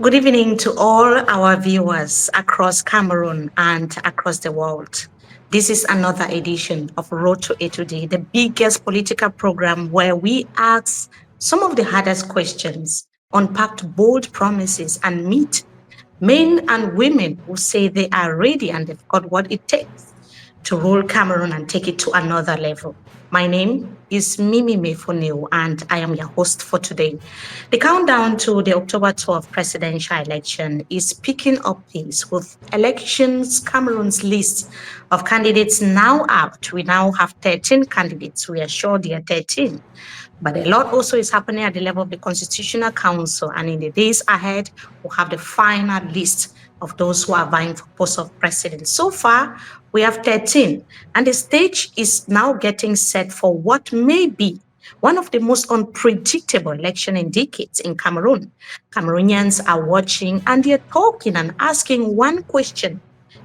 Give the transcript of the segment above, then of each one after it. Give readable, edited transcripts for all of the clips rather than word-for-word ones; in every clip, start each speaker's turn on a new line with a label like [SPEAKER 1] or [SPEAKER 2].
[SPEAKER 1] Good evening to all our viewers across Cameroon and across the world. This is another edition of Road to Etoudi, the biggest political program where we ask some of the hardest questions, unpack bold promises, and meet men and women who say they are ready and they've got what it takes to rule Cameroon and take it to another level. My name is Mimi Mefo, and I am your host for today. The countdown to the October 12th presidential election is picking up pace with elections Cameroon's list of candidates now out. We now have 13 candidates. We are sure there are 13. But a lot also is happening at the level of the Constitutional Council. And in the days ahead, we'll have the final list of those who are vying for post of president. So far, we have 13. And the stage is now getting set for what may be one of the most unpredictable election in decades in Cameroon. Cameroonians are watching and they're talking and asking one question.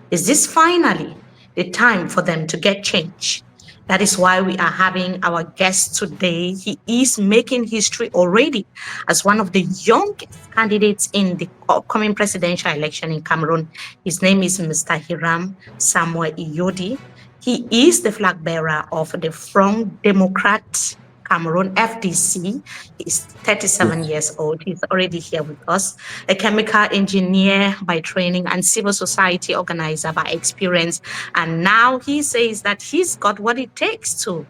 [SPEAKER 1] Is this finally the time for them to get change? That is why we are having our guest today. He is making history already as one of the youngest candidates in the upcoming presidential election in Cameroon. His name is Mr. Hiram Samuel Iyodi. He is the flag bearer of the Front Democrat Cameroon FDC. He's 37 years old. He's already here with us, a chemical engineer by training and civil society organizer by experience. And now he says that he's got what it takes to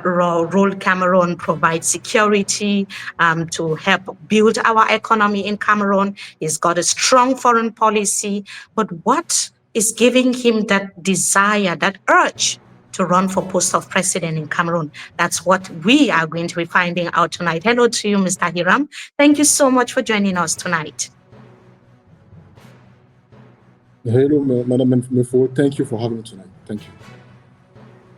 [SPEAKER 1] rule Cameroon, provide security, to help build our economy in Cameroon. He's got a strong foreign policy. But what is giving him that desire, that urge to run for post of president in Cameroon? That's what we are going to be finding out tonight. Hello to you, Mr. Hiram. Thank you so much for joining us tonight.
[SPEAKER 2] Hello, Madam Mefo. Thank you for having me tonight. Thank you.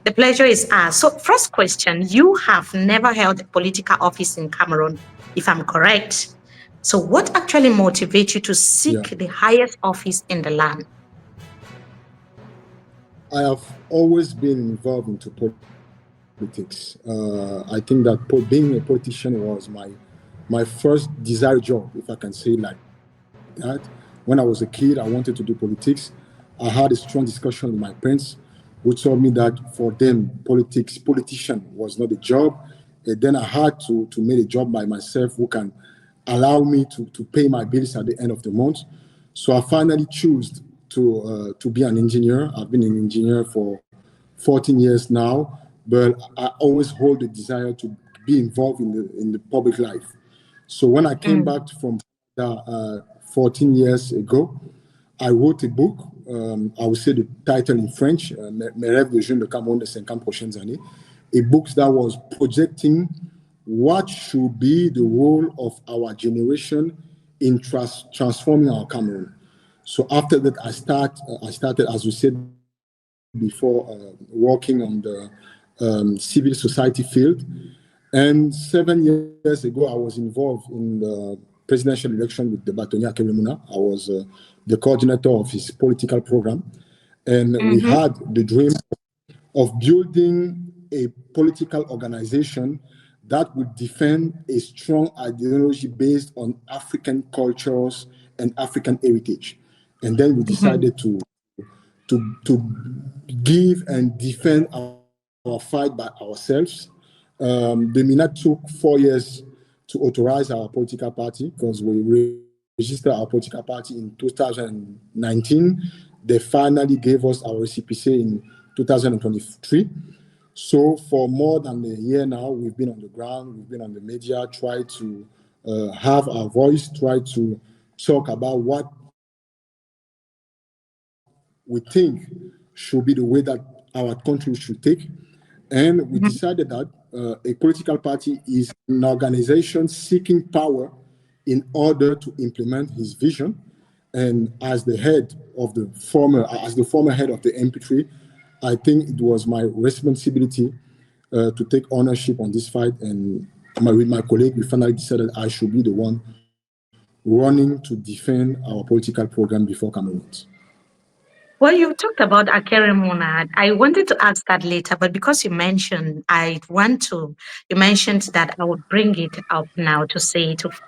[SPEAKER 1] The pleasure is ours. So first question, you have never held a political office in Cameroon, if I'm correct. So what actually motivates you to seek the highest office in the land?
[SPEAKER 2] I have always been involved into politics. I think that being a politician was my first desired job, if I can say like that. When I was a kid, I wanted to do politics. I had a strong discussion with my parents, who told me that for them, politician was not a job. And then I had to make a job by myself who can allow me to pay my bills at the end of the month. So I finally chose to be an engineer. I've been an engineer for 14 years now, but I always hold the desire to be involved in the public life. So when I came back from 14 years ago, I wrote a book. I would say the title in French, Mes rêves de jeune de Cameroun des 50 prochaines années, a book that was projecting what should be the role of our generation in transforming our Cameroon. So after that, I started, as we said before, working on the civil society field. And 7 years ago, I was involved in the presidential election with the Batonia Kerimuna. I was the coordinator of his political program. And we had the dream of building a political organization that would defend a strong ideology based on African cultures and African heritage. And then we decided to give and defend our fight by ourselves. The Minat took 4 years to authorize our political party because we registered our political party in 2019. They finally gave us our CPC in 2023. So for more than a year now, we've been on the ground, we've been on the media, try to have our voice, try to talk about what we think should be the way that our country should take. And we decided that a political party is an organization seeking power in order to implement his vision. And as the former head of the MP3, I think it was my responsibility to take ownership on this fight. And with my colleague, we finally decided I should be the one running to defend our political program before Cameroonians.
[SPEAKER 1] Well, you talked about Akeremona. I wanted to ask that later, but because you mentioned, you mentioned that I would bring it up now to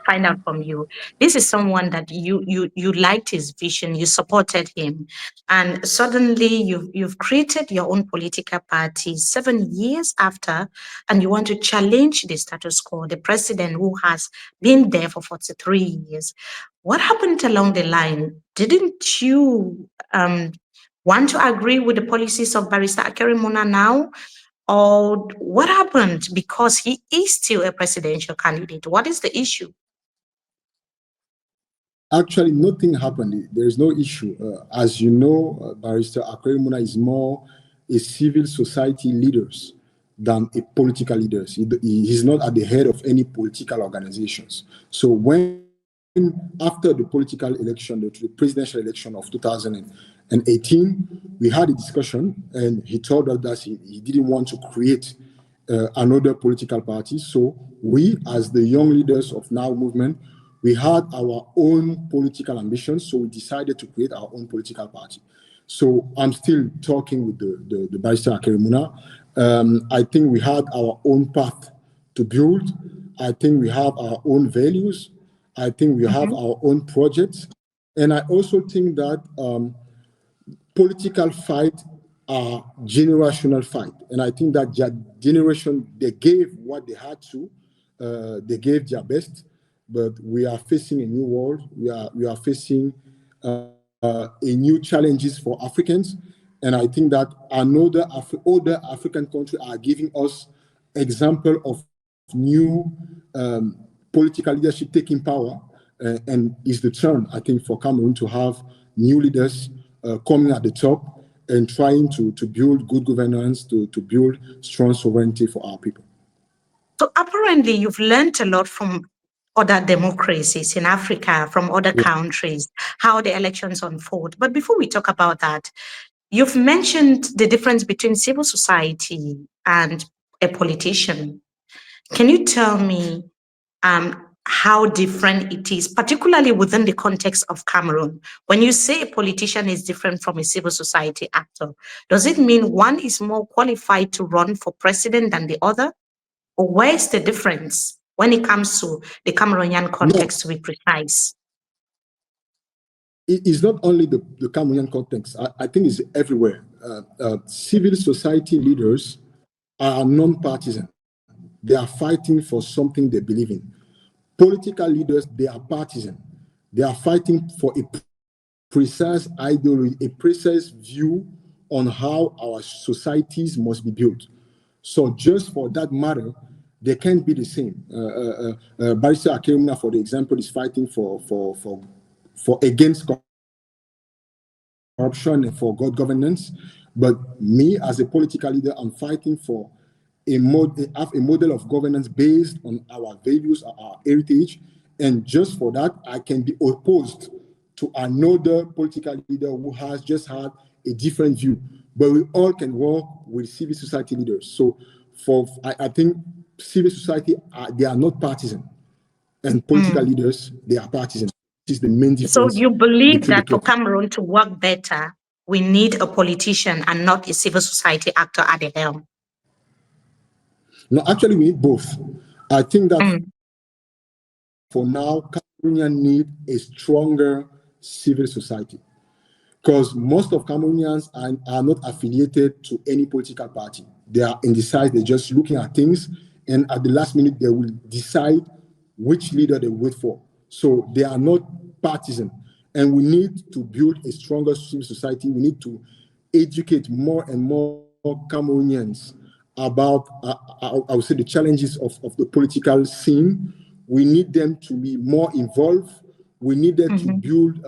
[SPEAKER 1] find out from you. This is someone that you liked his vision, you supported him, and suddenly you've created your own political party 7 years after, and you want to challenge the status quo, the president who has been there for 43 years. What happened along the line? Didn't you want to agree with the policies of Barrister Akerimona now? Or what happened? Because he is still a presidential candidate. What is the issue?
[SPEAKER 2] Actually, nothing happened. There is no issue. As you know, Barrister Akerimona is more a civil society leader than a political leader. He's not at the head of any political organizations. So when after the political election, the presidential election of 2018, we had a discussion, and he told us that he didn't want to create another political party. So we, as the young leaders of Now Movement, we had our own political ambitions. So we decided to create our own political party. So I'm still talking with the Barrister Akerimuna. I think we had our own path to build. I think we have our own values. I think we have our own projects. And I also think that political fight are generational fight. And I think that generation, they gave what they had to. They gave their best. But we are facing a new world. We are facing a new challenges for Africans. And I think that other African countries are giving us example of new political leadership taking power, and it's the turn, I think, for Cameroon to have new leaders coming at the top and trying to build good governance, to build strong sovereignty for our people.
[SPEAKER 1] So apparently you've learned a lot from other democracies in Africa, from other countries, how the elections unfold. But before we talk about that, you've mentioned the difference between civil society and a politician. Can you tell me how different it is, particularly within the context of Cameroon? When you say a politician is different from a civil society actor, does it mean one is more qualified to run for president than the other? Or where's the difference when it comes to the Cameroonian
[SPEAKER 2] No,
[SPEAKER 1] context, to be precise?
[SPEAKER 2] it is not only the Cameroonian context. I think it's everywhere. Civil society leaders are non-partisan. They are fighting for something they believe in. Political leaders, they are partisan. They are fighting for a precise ideology, a precise view on how our societies must be built. So just for that matter, they can't be the same. Barrister Akerimuna, for the example, is fighting for against corruption and for good governance. But me, as a political leader, I'm fighting for a model of governance based on our values, our heritage. And just for that, I can be opposed to another political leader who has just had a different view. But we all can work with civil society leaders. So I think civil society, they are not partisan. And political leaders, they are partisan. This is the main
[SPEAKER 1] So
[SPEAKER 2] difference
[SPEAKER 1] you believe
[SPEAKER 2] between the
[SPEAKER 1] that
[SPEAKER 2] two.
[SPEAKER 1] for Cameroon to work better, we need a politician and not a civil society actor at the helm?
[SPEAKER 2] No, actually, we need both. I think that
[SPEAKER 1] Mm.
[SPEAKER 2] for now, Cameroonians need a stronger civil society because most of Cameroonians are not affiliated to any political party. They are indecisive. They're just looking at things, and at the last minute, they will decide which leader they wait for. So they are not partisan. And we need to build a stronger civil society. We need to educate more and more Cameroonians about, I would say, the challenges of the political scene. We need them to be more involved. We need them to build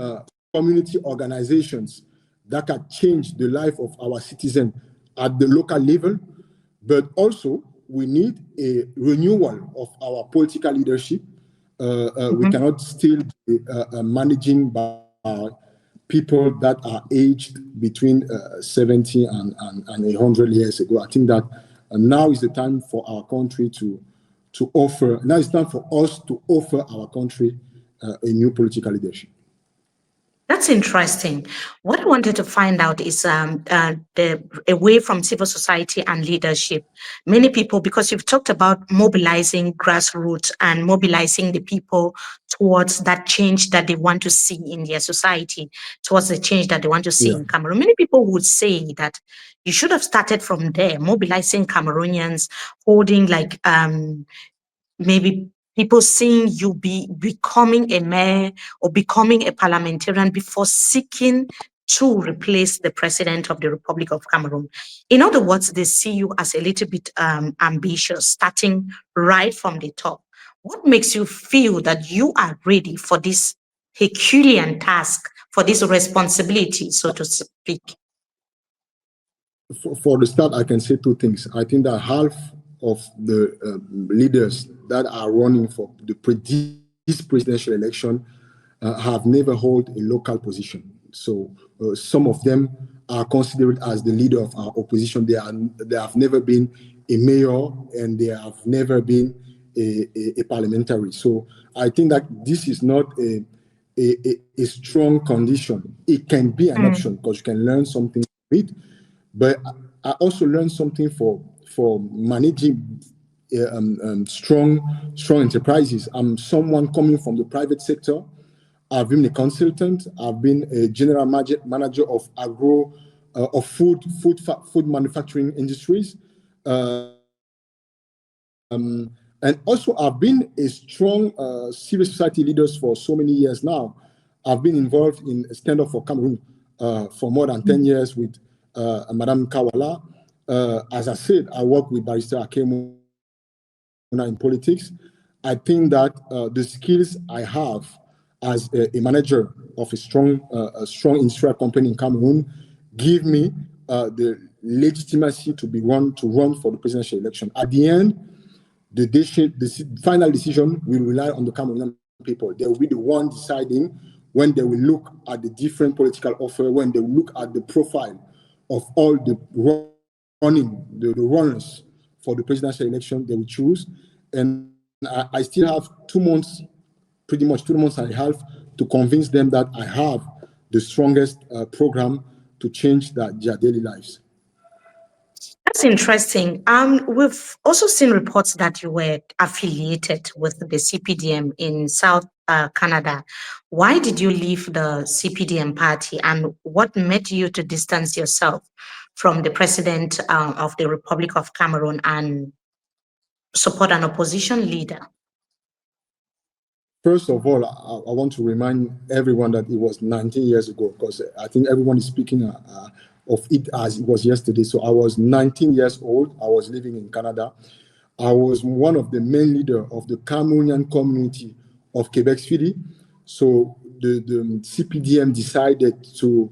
[SPEAKER 2] community organizations that can change the life of our citizens at the local level. But also, we need a renewal of our political leadership. We cannot still be managing by people that are aged between 70 and 100 years ago. I think that now is the time for our country to offer, now it's time for us to offer our country a new political leadership.
[SPEAKER 1] That's interesting. What I wanted to find out is the away from civil society and leadership. Many people, because you've talked about mobilizing grassroots and mobilizing the people towards that change that they want to see in their society, towards the change that they want to see in Cameroon. Many people would say that you should have started from there, mobilizing Cameroonians, holding like maybe people seeing you becoming a mayor or becoming a parliamentarian before seeking to replace the president of the Republic of Cameroon. In other words, they see you as a little bit ambitious, starting right from the top. What makes you feel that you are ready for this Herculean task, for this responsibility, so to speak?
[SPEAKER 2] For the start, I can say two things. I think that half of the leaders that are running for this presidential election have never held a local position. So some of them are considered as the leader of our opposition. They have never been a mayor and they have never been a parliamentary. So I think that this is not a strong condition. It can be an option because you can learn something from it. But I also learned something for managing strong enterprises. I'm someone coming from the private sector. I've been a consultant. I've been a general manager of food manufacturing industries. And also, I've been a strong civil society leader for so many years now. I've been involved in Stand Up for Cameroon for more than 10 years with Madame Kawala. As I said, I work with Barrister Akemuna in politics. I think that the skills I have as a manager of a strong industrial company in Cameroon give me the legitimacy to run for the presidential election. At the end, the final decision will rely on the Cameroonian people. They will be the one deciding when they will look at the different political offer, when they will look at the profile of all the runners for the presidential election they will choose. And I still have 2 months, pretty much 2 months and a half, to convince them that I have the strongest program to change their daily lives.
[SPEAKER 1] That's interesting. We've also seen reports that you were affiliated with the CPDM in South Canada. Why did you leave the CPDM party, and what made you to distance yourself from the president of the Republic of Cameroon and support an opposition leader?
[SPEAKER 2] First of all, I want to remind everyone that it was 19 years ago, because I think everyone is speaking of it as it was yesterday. So I was 19 years old. I was living in Canada. I was one of the main leaders of the Cameroonian community of Quebec City. So the CPDM decided to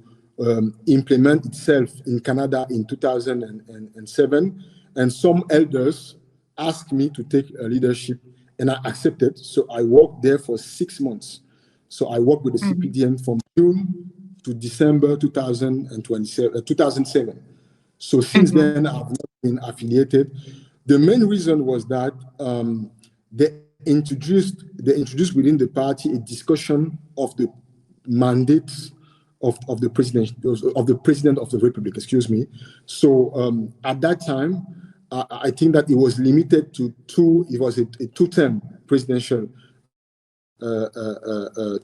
[SPEAKER 2] implement itself in Canada in 2007. And some elders asked me to take a leadership, and I accepted. So I worked there for 6 months. So I worked with the CPDM from June to December 2007. So since then, I've not been affiliated. The main reason was that they introduced within the party a discussion of the mandates of the president of the Republic. Excuse me. So at that time, I think that it was limited to two. It was a 2-term presidential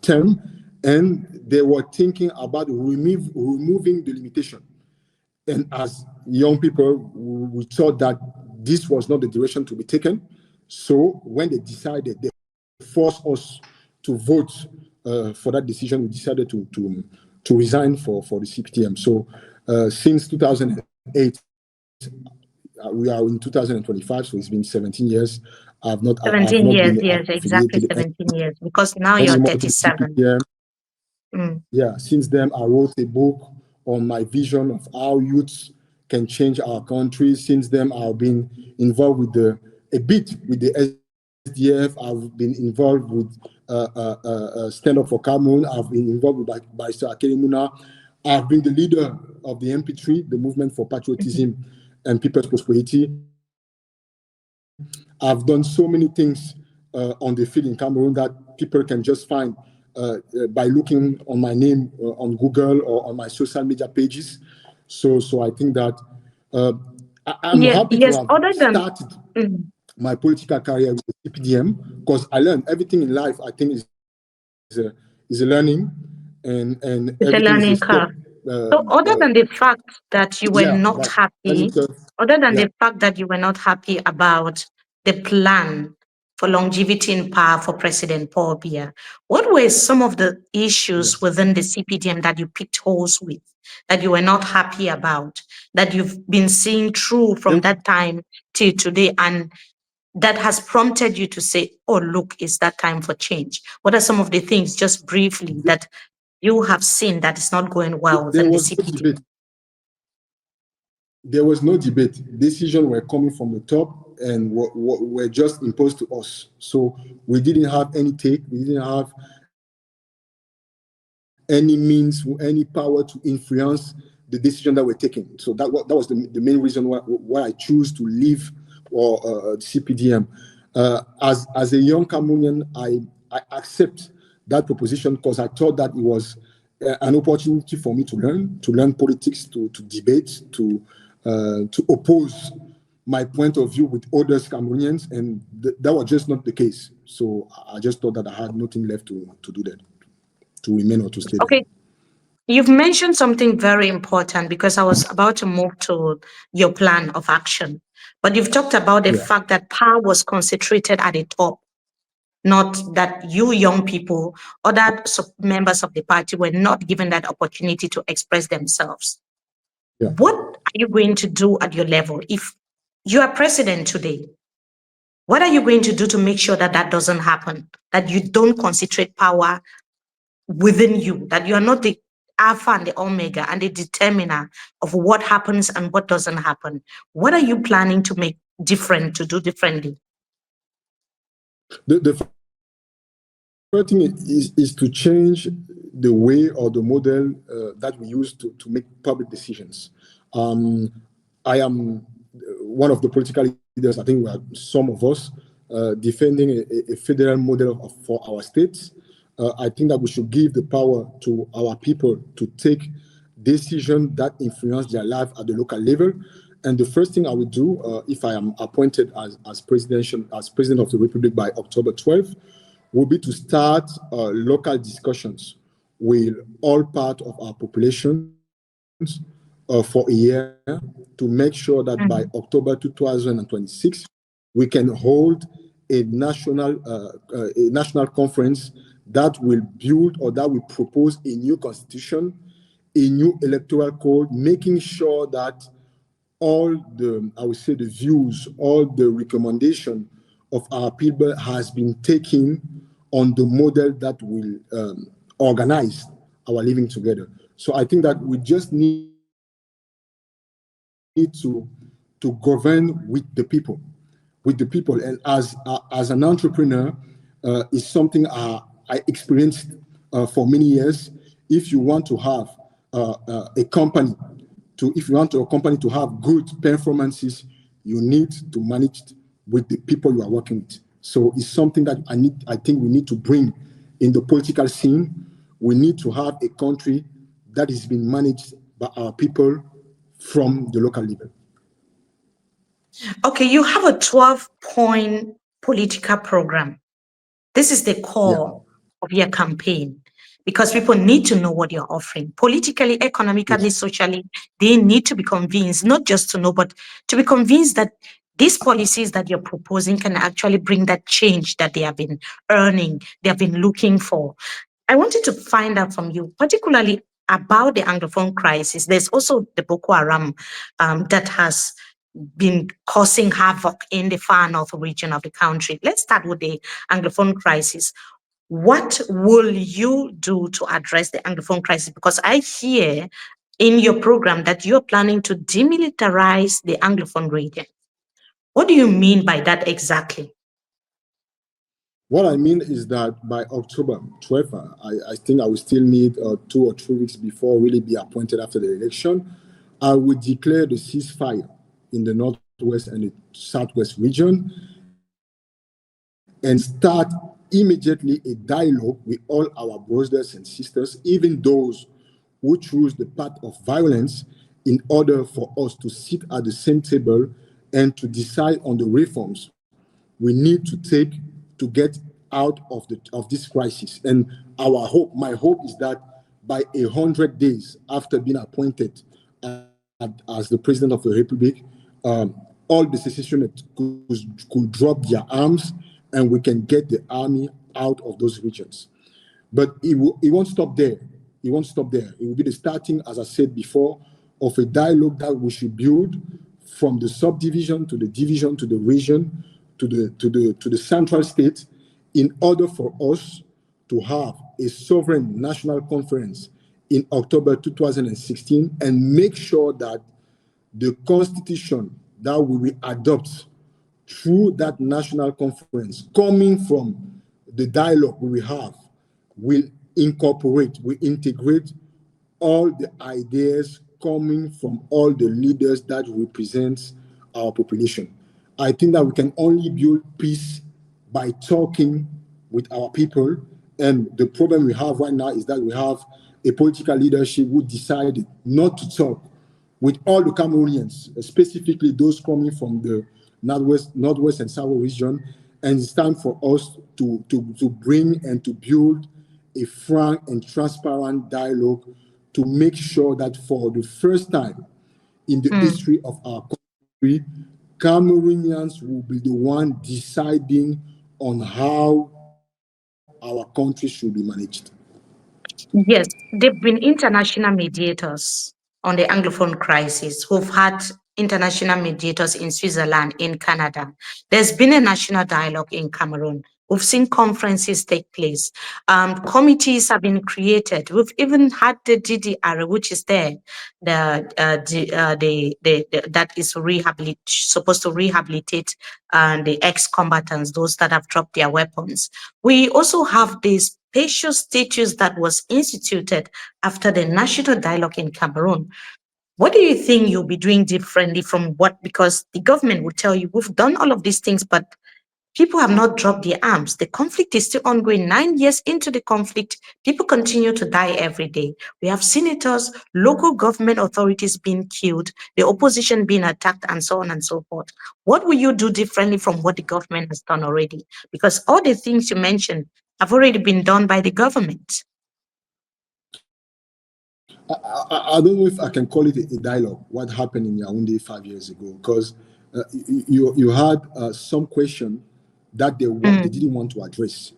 [SPEAKER 2] term, and they were thinking about removing the limitation. And as young people, we thought that this was not the direction to be taken. So when they decided, they forced us to vote for that decision. We decided to resign for the CPDM. So since 2008, we are in 2025, so it's been 17 years. I've not
[SPEAKER 1] 17 years,
[SPEAKER 2] been
[SPEAKER 1] yes, exactly 17 years, because now you're 37.
[SPEAKER 2] Yeah, since then, I wrote a book on my vision of how youths can change our country. Since then, I've been involved with a bit with the SDF. I've been involved with Stand Up for Cameroon. I've been involved with Barrister Akemuna. I've been the leader of the MP3, the Movement for Patriotism and People's Prosperity. I've done so many things on the field in Cameroon that people can just find by looking on my name on Google or on my social media pages. So I think that I'm happy to
[SPEAKER 1] Yes,
[SPEAKER 2] have
[SPEAKER 1] other than
[SPEAKER 2] started my political career with the CPDM, because I learned everything in life. I think is a learning, and
[SPEAKER 1] it's a
[SPEAKER 2] everything is a
[SPEAKER 1] learning
[SPEAKER 2] step.
[SPEAKER 1] curve. So other than the fact that you were
[SPEAKER 2] Yeah,
[SPEAKER 1] not
[SPEAKER 2] but learning
[SPEAKER 1] happy,
[SPEAKER 2] curve.
[SPEAKER 1] other than
[SPEAKER 2] Yeah.
[SPEAKER 1] the fact that you were not happy about the plan for longevity in power for President Paul Biya, what were some of the issues
[SPEAKER 2] Yes.
[SPEAKER 1] within the CPDM that you picked holes with, that you were not happy about, that you've been seeing through from that time till today, and that has prompted you to say, oh, look, it's that time for change? What are some of the things, just briefly, that you have seen that is not going well
[SPEAKER 2] There
[SPEAKER 1] within the
[SPEAKER 2] was no
[SPEAKER 1] CPD?
[SPEAKER 2] debate. There was no debate. Decisions were coming from the top and were just imposed to us. So we didn't have any take. We didn't have any means, any power to influence the decision that we're taking. So that was the main reason why I choose to leave CPDM. As a young Cameroonian, I accept that proposition because I thought that it was an opportunity for me to learn politics, to debate, to oppose my point of view with other Cameroonians, and that was just not the case. So I just thought that I had nothing left to do that, to remain or to stay there.
[SPEAKER 1] Okay, you've mentioned something very important, because I was about to move to your plan of action. But you've talked about the
[SPEAKER 2] Yeah.
[SPEAKER 1] fact that power was concentrated at the top, not that you young people, other members of the party were not given that opportunity to express themselves.
[SPEAKER 2] Yeah.
[SPEAKER 1] What are you going to do at your level? If you are president today, what are you going to do to make sure that that doesn't happen? That you don't concentrate power within you, that you are not the alpha and the omega and the determiner of what happens and what doesn't happen. What are you planning to make different, to do differently?
[SPEAKER 2] The first thing is to change the way or the model that we use to make public decisions. I am one of the political leaders. I think we are some of us defending a federal model for our states. I think that we should give the power to our people to take decisions that influence their life at the local level. And the first thing I will do, if I am appointed as president of the Republic by October 12th, will be to start local discussions with all parts of our populations for a year, to make sure that by October 2026, we can hold a national conference that will build or that will propose a new constitution, a new electoral code, making sure that all the, I would say, the views, all the recommendation of our people has been taken on the model that will organize our living together. So I think that we just need to govern with the people, And as an entrepreneur, is something I experienced for many years. If you want to have a company, if you want a company to have good performances, you need to manage with the people you are working with. So it's something that I think we need to bring in the political scene. We need to have a country that is being managed by our people from the local level.
[SPEAKER 1] Okay, you have a 12-point political program. This is the core of your campaign, because people need to know what you're offering. Politically, economically, socially, they need to be convinced, not just to know, but to be convinced that these policies that you're proposing can actually bring that change that they have been earning, they have been looking for. I wanted to find out from you, particularly about the Anglophone crisis. There's also the Boko Haram that has been causing havoc in the far north region of the country. Let's start with the Anglophone crisis. What will you do to address the Anglophone crisis? Because I hear in your program that you're planning to demilitarize the Anglophone region. What do you mean by that exactly?
[SPEAKER 2] What I mean is that by October 12th, I think I will still need 2 or 3 weeks before really be appointed after the election. I will declare the ceasefire in the northwest and the southwest region and start immediately a dialogue with all our brothers and sisters, even those who choose the path of violence, in order for us to sit at the same table and to decide on the reforms we need to take to get out of this crisis. And my hope is that by 100 days after being appointed as the president of the Republic, all the secessionists could drop their arms and we can get the army out of those regions. But it won't stop there. It won't stop there. It will be the starting, as I said before, of a dialogue that we should build from the subdivision to the division to the region to the central state, in order for us to have a sovereign national conference in October 2016 and make sure that the constitution that we will adopt through that national conference, coming from the dialogue we will have, will integrate all the ideas coming from all the leaders that represent our population. I think that we can only build peace by talking with our people. And the problem we have right now is that we have a political leadership who decided not to talk with all the Cameroonians, specifically those coming from the Northwest and South region. And it's time for us to bring and to build a frank and transparent dialogue to make sure that for the first time in the history of our country, Cameroonians will be the one deciding on how our country should be managed.
[SPEAKER 1] Yes, they've been international mediators on the Anglophone crisis. We've had international mediators in Switzerland, in Canada. There's been a national dialogue in Cameroon. We've seen conferences take place. Committees have been created. We've even had the DDR, which is there, that is supposed to rehabilitate the ex-combatants, those that have dropped their weapons. We also have this special status that was instituted after the national dialogue in Cameroon. What do you think you'll be doing differently from what, because the government will tell you, we've done all of these things, but people have not dropped their arms. The conflict is still ongoing. 9 years into the conflict, people continue to die every day. We have senators, local government authorities being killed, the opposition being attacked, and so on and so forth. What will you do differently from what the government has done already? Because all the things you mentioned have already been done by the government.
[SPEAKER 2] I don't know if I can call it a dialogue, what happened in Yaoundé 5 years ago, because you had some question that they didn't want to address.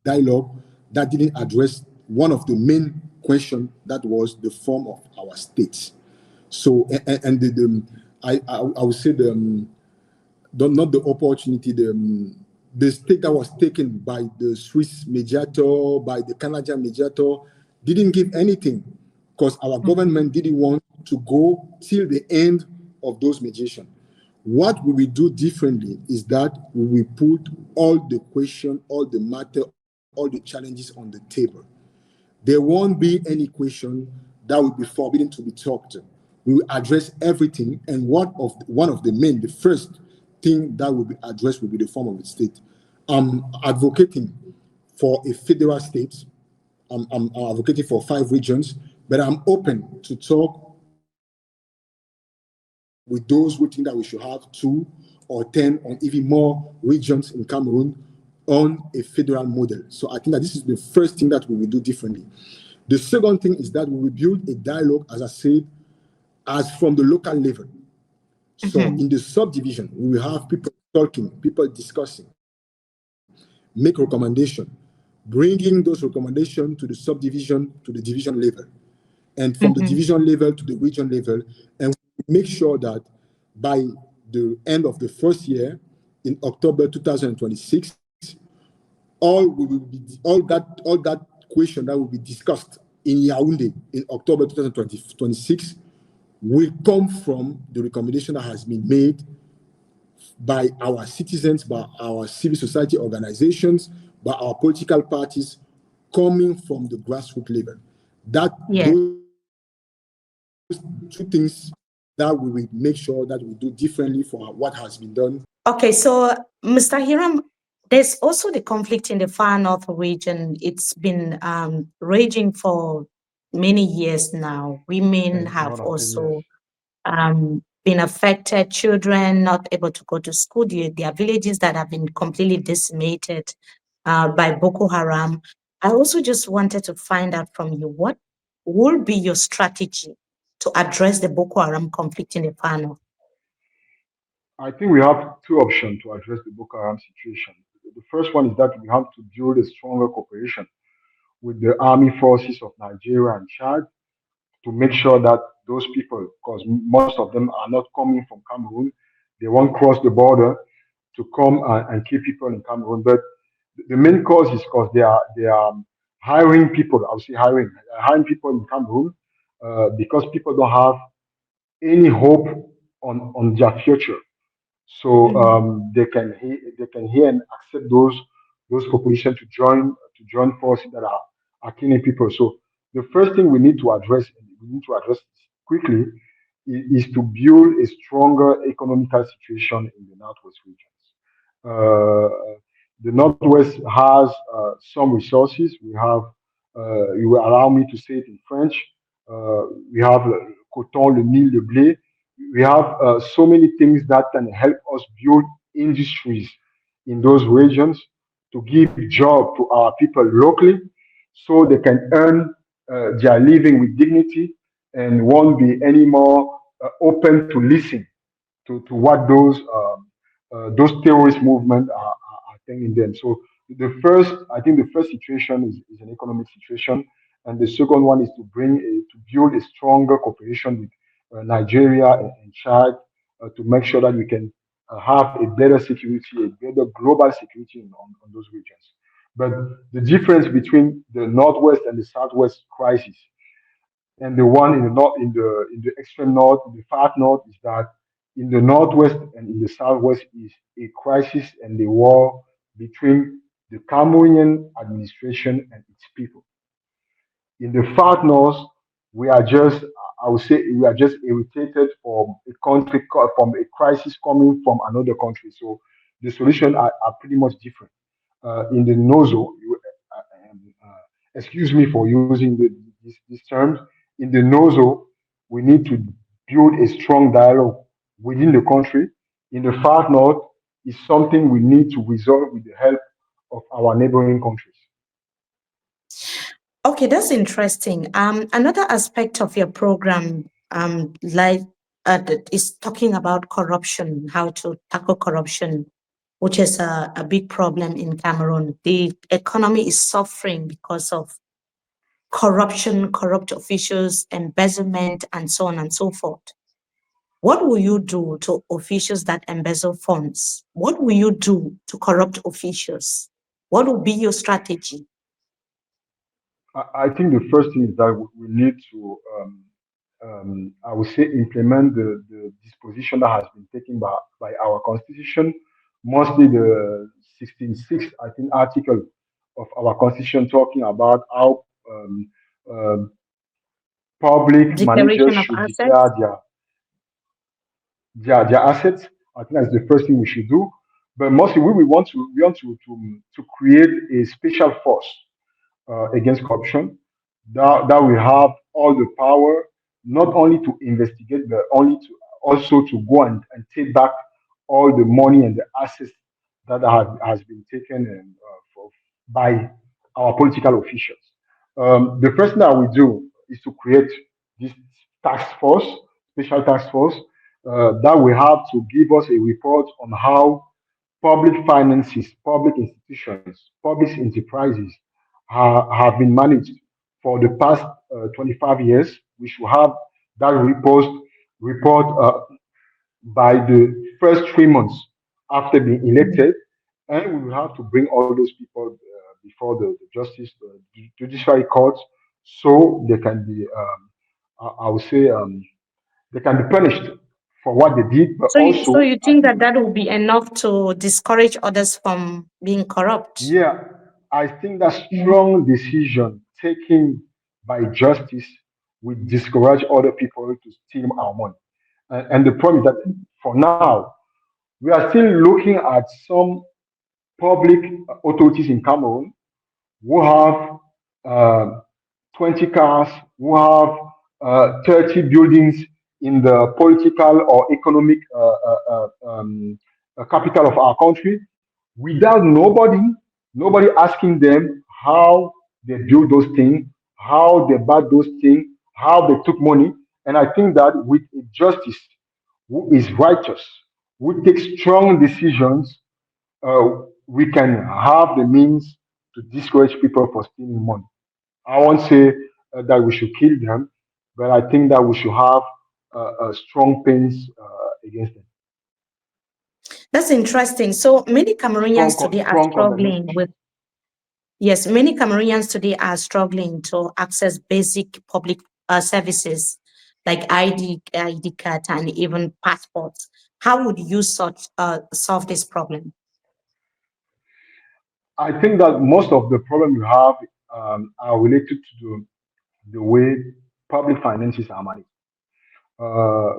[SPEAKER 2] Dialogue that didn't address one of the main questions, that was the form of our states. So, I would say not the opportunity, the state that was taken by the Swiss mediator, by the Canadian mediator, didn't give anything, because our government didn't want to go till the end of those mediation. What we will do differently is that we will put all the question, all the matter, all the challenges on the table. There won't be any question that will be forbidden to be talked. We will address everything, and one of the first thing that will be addressed will be the form of the state. I'm advocating for a federal state. I'm advocating for 5 regions, but I'm open to talk with those who think that we should have 2 or 10 or even more regions in Cameroon on a federal model. So I think that this is the first thing that we will do differently. The second thing is that we will build a dialogue, as I said, as from the local level. So in the subdivision, we will have people talking, people discussing, make recommendation, bringing those recommendations to the subdivision, to the division level, and from the division level to the region level, and make sure that by the end of the first year, in October 2026, all that question that will be discussed in Yaoundé in October 2026 will come from the recommendation that has been made by our citizens, by our civil society organizations, by our political parties, coming from the grassroots level. Those 2 things that we will make sure that we do differently for what has been done.
[SPEAKER 1] Okay, so Mr. Hiram, There's also the conflict in the far north region. It's been raging for many years now. Women
[SPEAKER 3] And
[SPEAKER 1] have
[SPEAKER 3] more than 10 years.
[SPEAKER 1] also been affected, children not able to go to school. There are villages that have been completely decimated by Boko Haram. I also just wanted to find out from you what will be your strategy to address the Boko Haram conflict in the far north?
[SPEAKER 3] I think we have two options to address the Boko Haram situation. The first one is that we have to build a stronger cooperation with the army forces of Nigeria and Chad to make sure that those people, because most of them are not coming from Cameroon, they won't cross the border to come and kill people in Cameroon. But the main cause is because they are hiring people. I would say hiring people in Cameroon because people don't have any hope on their future. So
[SPEAKER 1] Mm.
[SPEAKER 3] they can hear and accept those population to join forces that are killing people. So the first thing we need to address quickly is to build a stronger economical situation in the northwest regions. The northwest has some resources. You will allow me to say it in French. We have coton, le mil, le blé. We have so many things that can help us build industries in those regions to give job to our people locally so they can earn their living with dignity and won't be any more open to listen to what those terrorist movements are telling them. So I think the first situation is an economic situation, and the second one is to build a stronger cooperation with Nigeria and Chad to make sure that we can have a better security, a better global security on those regions. But the difference between the northwest and the southwest crisis and the one in the north, in the extreme north, in the far north, is that in the northwest and in the southwest is a crisis and a war between the Cameroonian administration and its people. In the far north, we are just, I would say, we are just irritated from a crisis coming from another country. So the solution are pretty much different. In the nozo, excuse me for using these terms. In the nozo, we need to build a strong dialogue within the country. In the far north, is something we need to resolve with the help of our neighboring countries.
[SPEAKER 1] Okay, that's interesting. Another aspect of your program, is talking about corruption, how to tackle corruption, which is a big problem in Cameroon. The economy is suffering because of corruption, corrupt officials, embezzlement, and so on and so forth. What will you do to officials that embezzle funds? What will you do to corrupt officials? What will be your strategy?
[SPEAKER 3] I think the first thing is that we need to, I would say, implement the disposition that has been taken by our constitution, mostly the 16.6, I think, article of our constitution talking about how public managers
[SPEAKER 1] Declaration of
[SPEAKER 3] should declare
[SPEAKER 1] assets?
[SPEAKER 3] their assets. I think that's the first thing we should do. But mostly, we want to create a special force against corruption that will have all the power not only to investigate but only to also to go and take back all the money and the assets that has been taken by our political officials. The first thing that we do is to create this task force, special task force, that will have to give us a report on how public finances, public institutions, public enterprises have been managed for the past 25 years. We should have that report by the first 3 months after being
[SPEAKER 1] Mhm.
[SPEAKER 3] elected, and we will have to bring all those people before the justice, judiciary courts, so they can be, I would say, they can be punished for what they did. But
[SPEAKER 1] So
[SPEAKER 3] also,
[SPEAKER 1] you
[SPEAKER 3] I
[SPEAKER 1] think
[SPEAKER 3] think
[SPEAKER 1] that that will be enough to discourage others from being corrupt?
[SPEAKER 3] yeah, I think that
[SPEAKER 1] Mhm.
[SPEAKER 3] strong decision taken by justice will discourage other people to steal our money. And the problem is that for now, we are still looking at some public authorities in Cameroon who have uh, 20 cars, who have 30 buildings in the political or economic capital of our country, without nobody asking them how they build those things, how they bought those things, how they took money. And I think that with a justice who is righteous, who takes strong decisions, uh, we can have the means to discourage people for stealing money. I won't say that we should kill them, but I think that we should have strong pains against them.
[SPEAKER 1] That's interesting. So many Cameroonians today are
[SPEAKER 3] Strong
[SPEAKER 1] struggling
[SPEAKER 3] condemnation.
[SPEAKER 1] with, yes, many Cameroonians today are struggling to access basic public services like ID card, and even passports. How would you solve this problem?
[SPEAKER 3] I think that most of the problem you have are related to the way public finances are managed.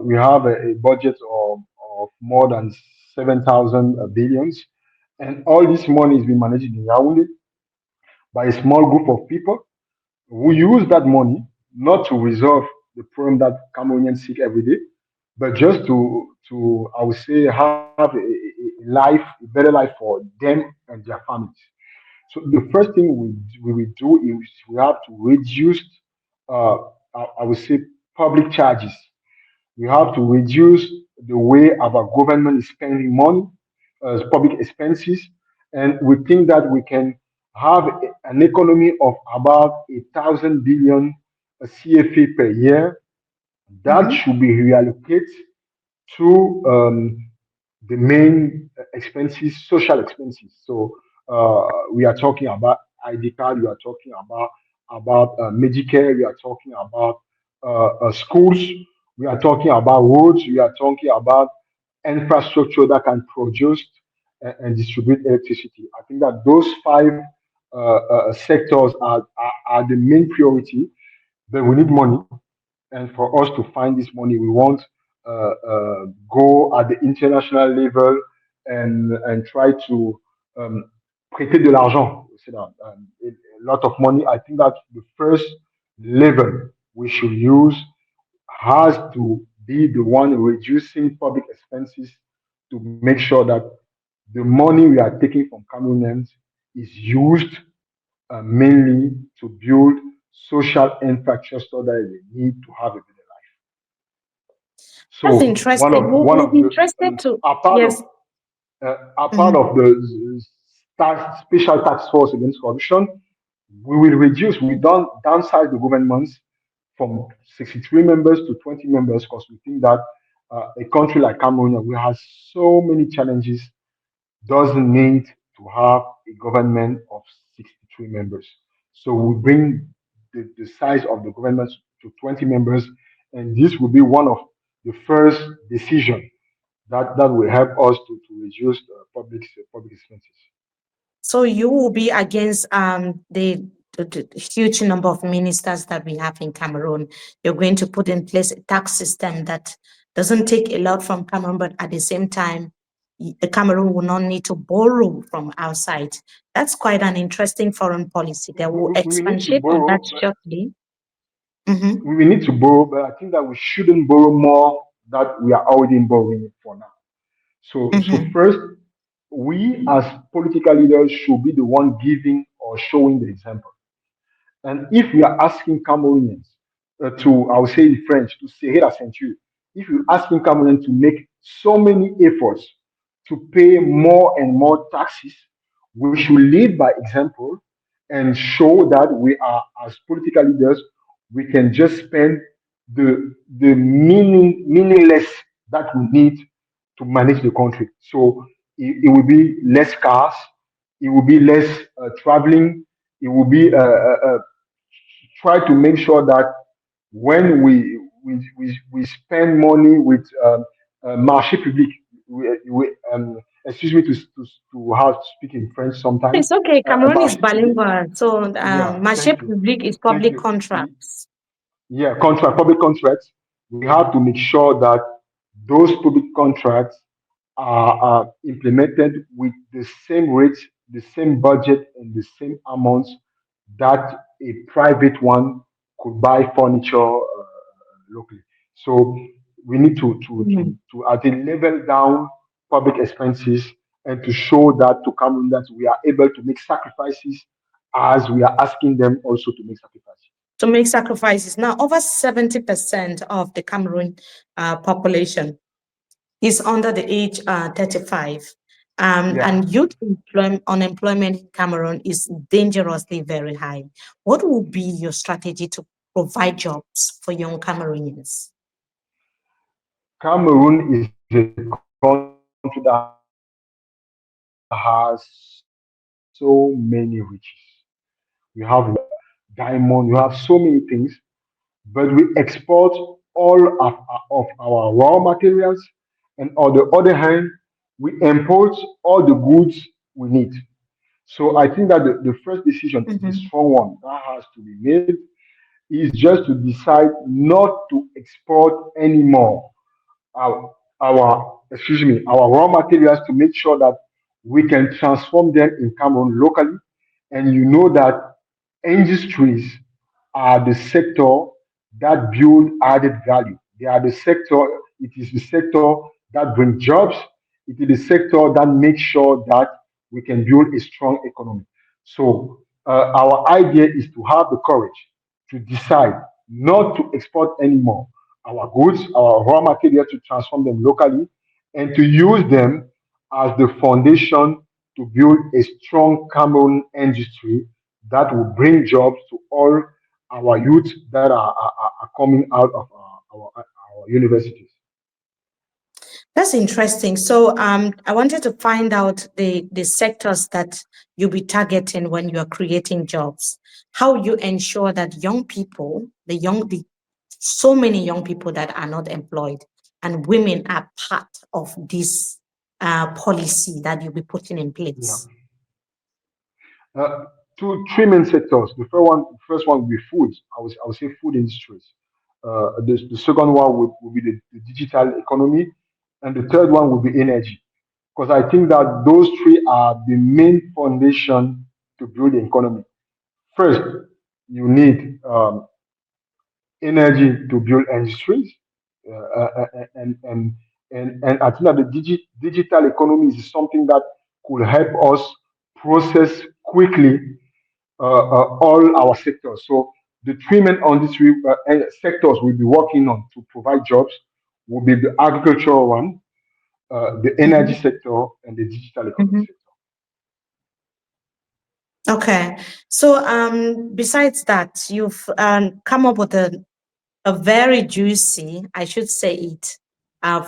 [SPEAKER 3] We have a budget of more than 7,000 billions, and all this money is being managed in Yaoundé by a small group of people who use that money not to resolve the problem that Cameroonians seek every day, but just to I would say have life, a better life for them and their families. So the first thing we will do is we have to reduce, uh, I would say, public charges. We have to reduce the way our government is spending money, public expenses, and we think that we can have an economy of about 1,000 billion CFA per year that
[SPEAKER 1] Mhm.
[SPEAKER 3] should be reallocated to the main expenses, social expenses. So we are talking about ID card, we are talking about Medicare, we are talking about schools, we are talking about roads, we are talking about infrastructure that can produce and distribute electricity. I think that those five sectors are the main priority, but we need money, and for us to find this money, we want go at the international level and try to um, prêter de l'argent. You see that, a lot of money. I think that the first level we should use has to be the one reducing public expenses to make sure that the money we are taking from Cameroonians is used mainly to build social infrastructure that they need to have a better life.
[SPEAKER 1] That's
[SPEAKER 3] So
[SPEAKER 1] interesting.
[SPEAKER 3] one
[SPEAKER 1] We'll
[SPEAKER 3] of
[SPEAKER 1] be
[SPEAKER 3] the
[SPEAKER 1] interested to,
[SPEAKER 3] a part of
[SPEAKER 1] yes.
[SPEAKER 3] a part
[SPEAKER 1] Mhm.
[SPEAKER 3] of the special task force against corruption, we will reduce. We don't downsize the governments from 63 members to 20 members because we think that a country like Cameroon, we have so many challenges, doesn't need to have a government of 63 members. So we bring the size of the government to 20 members, and this will be one of the first decision that will help us to reduce public expenses.
[SPEAKER 1] So you will be against the huge number of ministers that we have in Cameroon. You're going to put in place a tax system that doesn't take a lot from Cameroon, but at the same time, the Cameroon will not need to borrow from outside. That's quite an interesting foreign policy. They will
[SPEAKER 3] We need to
[SPEAKER 1] expatiate on that
[SPEAKER 3] borrow,
[SPEAKER 1] shortly. Mhm.
[SPEAKER 3] we need to borrow, but I think that we shouldn't borrow more that we are already borrowing for now. So
[SPEAKER 1] Mhm.
[SPEAKER 3] first, we as political leaders should be the one giving or showing the example. And if we are asking Cameroonians to, I will say in French, to serrer la ceinture, if you're asking Cameroonians to make so many efforts to pay more and more taxes, we should lead by example and show that we are, as political leaders, we can just spend the meaningless that we need to manage the country. So it will be less cars, it will be less traveling, it will be try to make sure that when we spend money with marché public, excuse me to how to speak in French sometimes.
[SPEAKER 1] It's okay. Cameroon is
[SPEAKER 3] Marché public,
[SPEAKER 1] bilingual. So,
[SPEAKER 3] yeah,
[SPEAKER 1] marché
[SPEAKER 3] thank you,
[SPEAKER 1] public is
[SPEAKER 3] thank
[SPEAKER 1] public
[SPEAKER 3] you.
[SPEAKER 1] contracts.
[SPEAKER 3] Yeah, public contracts. We have to make sure that those public contracts are implemented with the same rates, the same budget, and the same amounts that a private one could buy furniture locally. So we need
[SPEAKER 1] Mhm.
[SPEAKER 3] to I think level down public expenses and to show that to Cameroon that we are able to make sacrifices as we are asking them also to make sacrifices.
[SPEAKER 1] To make sacrifices. Now, over 70% of the Cameroon population is under the age 35.
[SPEAKER 3] Yeah.
[SPEAKER 1] And unemployment in Cameroon is dangerously very high. What will be your strategy to provide jobs for young Cameroonians?
[SPEAKER 3] Cameroon is a country that has so many riches. We have diamond, we have so many things, but we export all of our raw materials, and on the other hand, we import all the goods we need. So I think that the first decision is a strong one that has to be made is just to decide not to export anymore our our raw materials to make sure that we can transform them in Cameroon locally. And you know that industries are the sector that build added value. They are the sector, it is the sector that brings jobs. It is the sector that makes sure that we can build a strong economy. So our idea is to have the courage to decide not to export anymore our goods, our raw material to transform them locally and to use them as the foundation to build a strong Cameroon industry that will bring jobs to all our youth that are coming out of our universities.
[SPEAKER 1] That's interesting. So I wanted to find out the sectors that you'll be targeting when you are creating jobs. How you ensure that young people, so many young people that are not employed, and women are part of this policy that you'll be putting in
[SPEAKER 3] Yeah.
[SPEAKER 1] place.
[SPEAKER 3] Uh, three main sectors. The first one will be food. I would say food industries. The second one will be the digital economy, and the third one will be energy. Because I think that those three are the main foundation to build the economy. First, you need energy to build industries, uh, uh, uh, and and and I think that the digital economy is something that could help us process quickly all our sectors. So the three main industry sectors we'll be working on to provide jobs will be the agricultural one, the energy
[SPEAKER 1] Mhm,
[SPEAKER 3] sector, and the digital economy
[SPEAKER 1] mhm.
[SPEAKER 3] sector.
[SPEAKER 1] Okay. So besides that, you've come up with a very juicy, I should say it,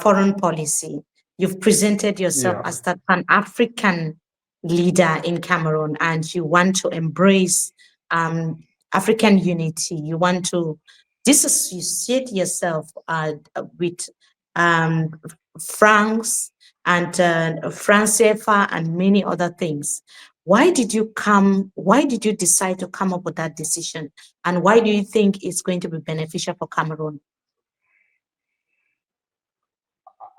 [SPEAKER 1] foreign policy. You've presented yourself
[SPEAKER 3] Yeah.
[SPEAKER 1] as the Pan-African leader in Cameroon, and you want to embrace um, African unity. You want to disassociate yourself with um, France and France CFA and many other things. Why did you decide to come up with that decision? And why do you think it's going to be beneficial for Cameroon?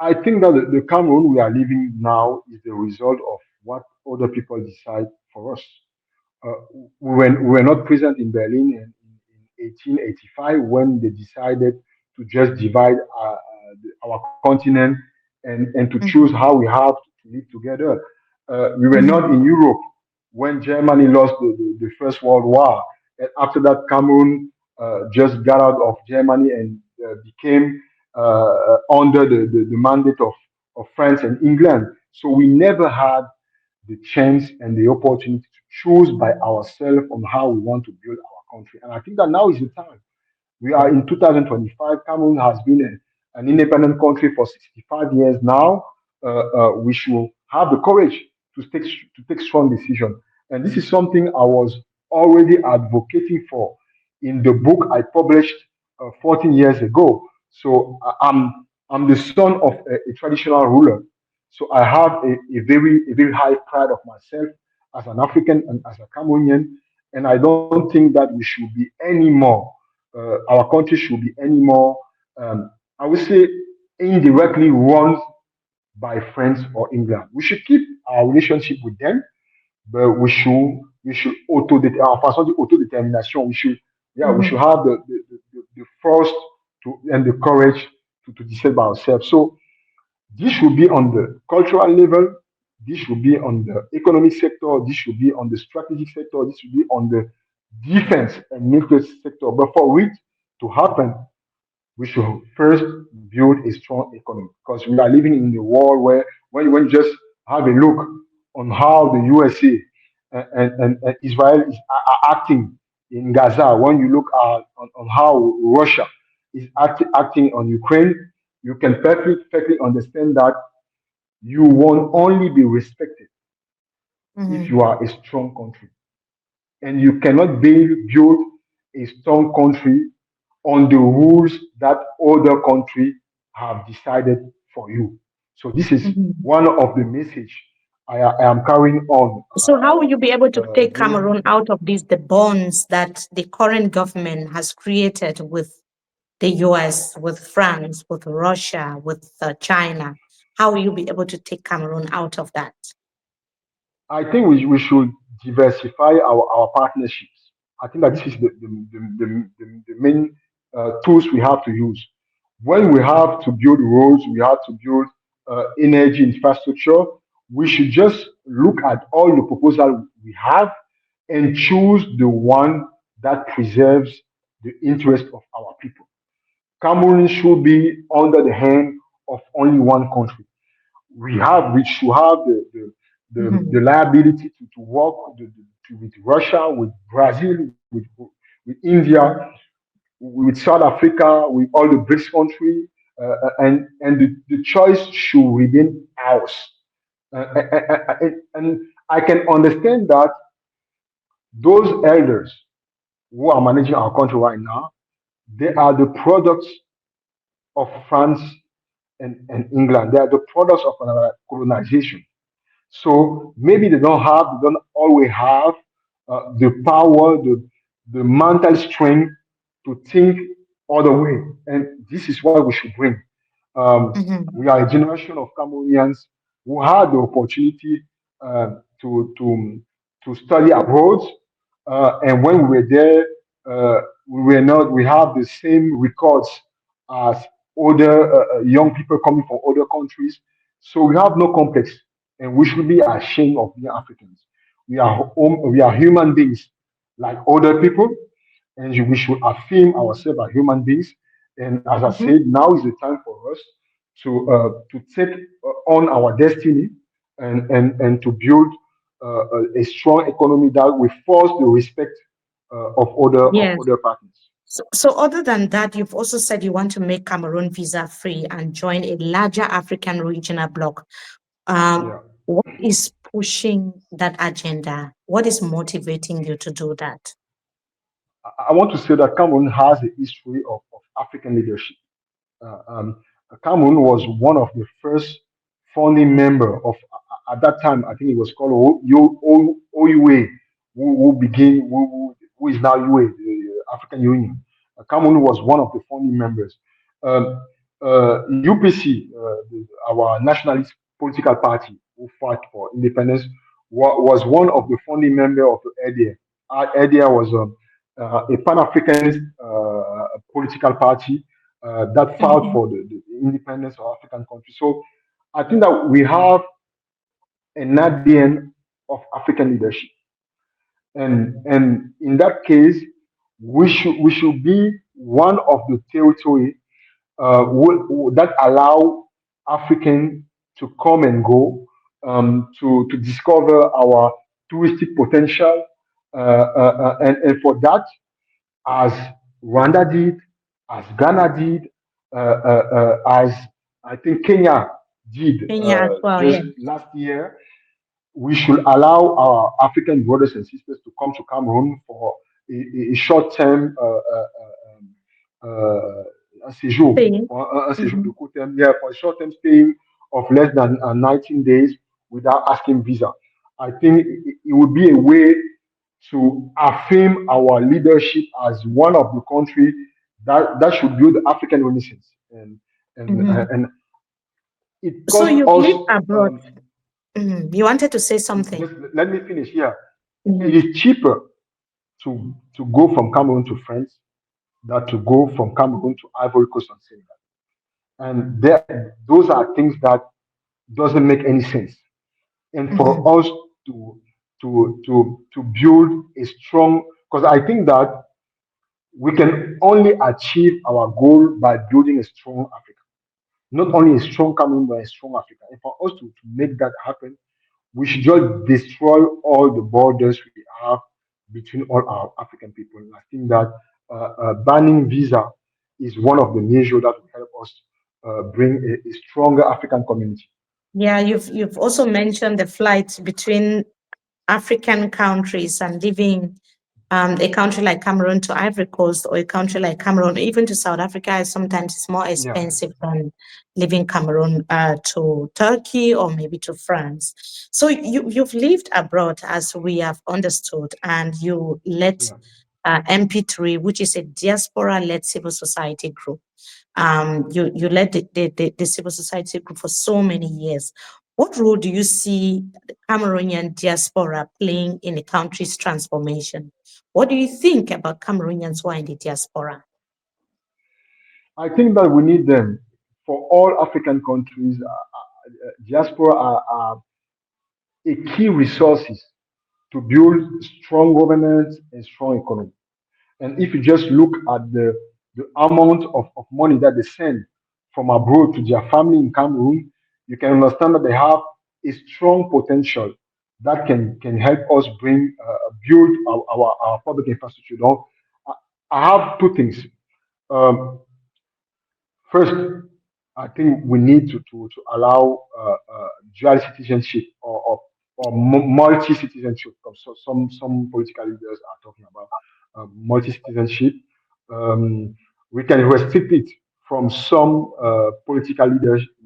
[SPEAKER 3] I think that the Cameroon we are living now is the result of what other people decide for us. Uh, we were not present in Berlin in 1885 when they decided to just divide our continent and to choose
[SPEAKER 1] Mhm,
[SPEAKER 3] how we have to live together. We were not
[SPEAKER 1] mhm,
[SPEAKER 3] in Europe when Germany lost the First World War. And after that, Cameroon just got out of Germany and became under the mandate of France and England. So we never had the chance and the opportunity to choose by ourselves on how we want to build our country. And I think that now is the time. We are in 2025. Cameroon has been an independent country for 65 years now. We should have the courage to take strong decisions. And this is something I was already advocating for in the book I published 14 years ago. So I'm the son of a traditional ruler. So I have a very high pride of myself as an African and as a Cameroonian. And I don't think that we should be any more our country should be any more, I would say, indirectly run by France or England. We should keep our relationship with them, but we should façon de autodetermination. We should have the force to and the courage to decide by ourselves. So this should be on the cultural level. This should be on the economic sector. This should be on the strategic sector. This should be on the defense and military sector. But for it to happen, we should first build a strong economy because we are living in a world where when you just have a look on how the USA and Israel are acting in Gaza, when you look at on how Russia is acting on Ukraine, you can perfectly understand that you won't only be respected if
[SPEAKER 1] Mhm.
[SPEAKER 3] you are a strong country. And you cannot build a strong country on the rules that other country have decided for you. So this is
[SPEAKER 1] Mhm.
[SPEAKER 3] one of the message I am carrying on
[SPEAKER 1] So how will you be able to take
[SPEAKER 3] during.
[SPEAKER 1] Cameroon out of these the bonds that the current government has created with the US, with France, with Russia, with China? How will you be able to take Cameroon out of that?
[SPEAKER 3] I think we should diversify our partnerships. I think that this is the main tools we have to use. When we have to build roads, we have to build energy infrastructure. We should just look at all the proposals we have and choose the one that preserves the interest of our people. Cameroon should be under the hand of only one country. We should have the
[SPEAKER 1] Mhm.
[SPEAKER 3] liability to work with Russia, with Brazil, with India, with South Africa, with all the BRICS countries, and the choice should remain ours. And I can understand that those elders who are managing our country right now, they are the products of France and England. They are the products of colonization. So maybe they don't always have the power, the mental strength to think other way. And this is what we should bring.
[SPEAKER 1] Mhm.
[SPEAKER 3] We are a generation of Cameroonians who had the opportunity uh, to, to, to study abroad. And when we were there, we were not, we have the same records as other young people coming from other countries. So we have no complex and we should be ashamed of being Africans. We are human beings like other people, and we should affirm ourselves as human beings. And as I
[SPEAKER 1] Mhm.
[SPEAKER 3] said, now is the time for us to take on our destiny and to build a strong economy that will force the respect of
[SPEAKER 1] Yes.
[SPEAKER 3] other partners.
[SPEAKER 1] So other than that, you've also said you want to make Cameroon visa free and join a larger African regional bloc.
[SPEAKER 3] Yeah.
[SPEAKER 1] What is pushing that agenda? What is motivating you to do that?
[SPEAKER 3] I want to say that Cameroon has a history of African leadership. Uh, um, Cameroon was one of the first founding member of at that time. I think it was called OUA, who is now UA, the African Union. Cameroon was one of the founding members. Um, UPC, our nationalist political party who fought for independence, was one of the founding member of the ADA. ADA was a Pan-Africanist political party that fought
[SPEAKER 1] Mhm.
[SPEAKER 3] for the independence of African countries. So I think that we have an ADN of African leadership, and in that case, we should be one of the territory that allow African to come and go, to discover our touristic potential, and for that, as Rwanda did, as Ghana did, as I think Kenya did
[SPEAKER 1] Kenya as well,
[SPEAKER 3] just
[SPEAKER 1] yeah.
[SPEAKER 3] last year. We should allow our African brothers and sisters to come to Cameroon for a short-term un séjour,
[SPEAKER 1] Same.
[SPEAKER 3] for un séjour de
[SPEAKER 1] Mhm.
[SPEAKER 3] court term, yeah, for a short-term staying of less than 19 days without asking visa. I think it would be a way to affirm our leadership as one of the country that should build African Renaissance. And
[SPEAKER 1] Mhm.
[SPEAKER 3] and It
[SPEAKER 1] So
[SPEAKER 3] costs
[SPEAKER 1] you've
[SPEAKER 3] us.
[SPEAKER 1] lived abroad. You wanted to say something.
[SPEAKER 3] Just let me finish here. It
[SPEAKER 1] Mhm.
[SPEAKER 3] is cheaper to go from Cameroon to France than to go from Cameroon to Ivory Coast and Senegal. And those are things that doesn't make any sense. And for
[SPEAKER 1] Mhm.
[SPEAKER 3] us to to build a strong, because I think that we can only achieve our goal by building a strong Africa. Not only a strong Cameroon, but a strong Africa. And for us to make that happen, we should just destroy all the borders we have between all our African people. And I think that banning visa is one of the measures that will help us bring a stronger African community.
[SPEAKER 1] Yeah, you've also mentioned the flights between African countries and leaving a country like Cameroon to Ivory Coast or a country like Cameroon, even to South Africa, sometimes it's more
[SPEAKER 3] Yeah,
[SPEAKER 1] expensive than leaving Cameroon to Turkey or maybe to France. So you've lived abroad, as we have understood, and you led
[SPEAKER 3] yeah.
[SPEAKER 1] MP3, which is a diaspora-led civil society group. You led the civil society group for so many years. What role do you see the Cameroonian diaspora playing in the country's transformation? What do you think about Cameroonians who are in the diaspora?
[SPEAKER 3] I think that we need them for all African countries. Diaspora are a key resources to build strong governance and strong economy. And if you just look at the amount of money that they send from abroad to their family in Cameroon, you can understand that they have a strong potential that can help us bring build our public infrastructure. Now, I I have two things. Um, First, I think we need to allow dual citizenship or multi citizenship. So some political leaders are talking about multi citizenship. Um, we can restrict it from some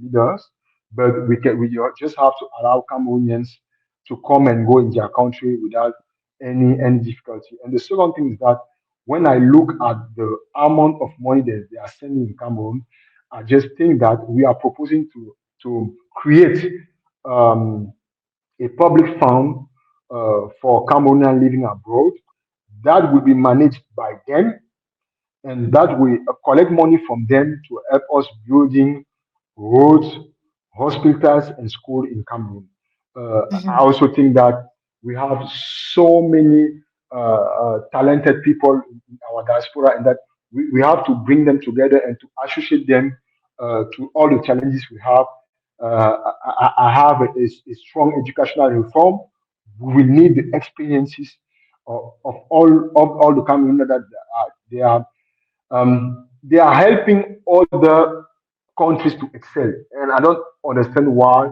[SPEAKER 3] leaders, but we just have to allow Cameroonians to come and go in their country without any difficulty. And the second thing is that when I look at the amount of money that they are sending in Cameroon, I just think that we are proposing to create um, a public fund for Cameroonian living abroad that will be managed by them, and that we collect money from them to help us building roads, hospitals, and school in Cameroon. I
[SPEAKER 1] Mhm.
[SPEAKER 3] also think that we have so many talented people in our diaspora, and that we have to bring them together and to associate them to all the challenges we have. I have a strong educational reform. We will need the experiences of all the Cameroonians that they are helping other countries to excel, and I don't understand why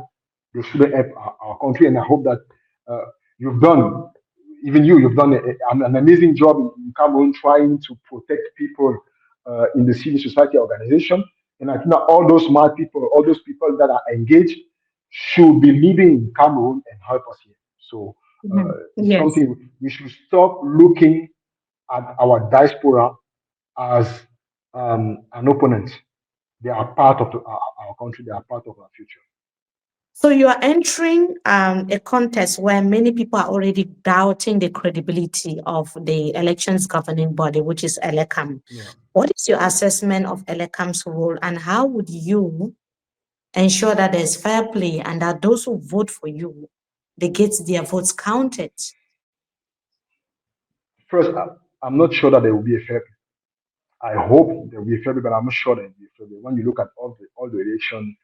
[SPEAKER 3] they shouldn't help our country. And I hope that uh, you've done, even you've done an amazing job in Cameroon trying to protect people in the civil society organization. And I think that all those smart people, all those people that are engaged, should be living in Cameroon and help us here. So
[SPEAKER 1] Mhm.
[SPEAKER 3] it's
[SPEAKER 1] Yes.
[SPEAKER 3] something we should stop looking at our diaspora as an opponent. They are part of our country. They are part of our future.
[SPEAKER 1] So you are entering a contest where many people are already doubting the credibility of the elections governing body, which is ELECAM.
[SPEAKER 3] Yeah.
[SPEAKER 1] What is your assessment of ELECAM's role, and how would you ensure that there's fair play and that those who vote for you, they get their votes counted?
[SPEAKER 3] First, I'm not sure that there will be a fair. I hope there will be a fair, but I'm not sure there will be a fair. When you look at all the election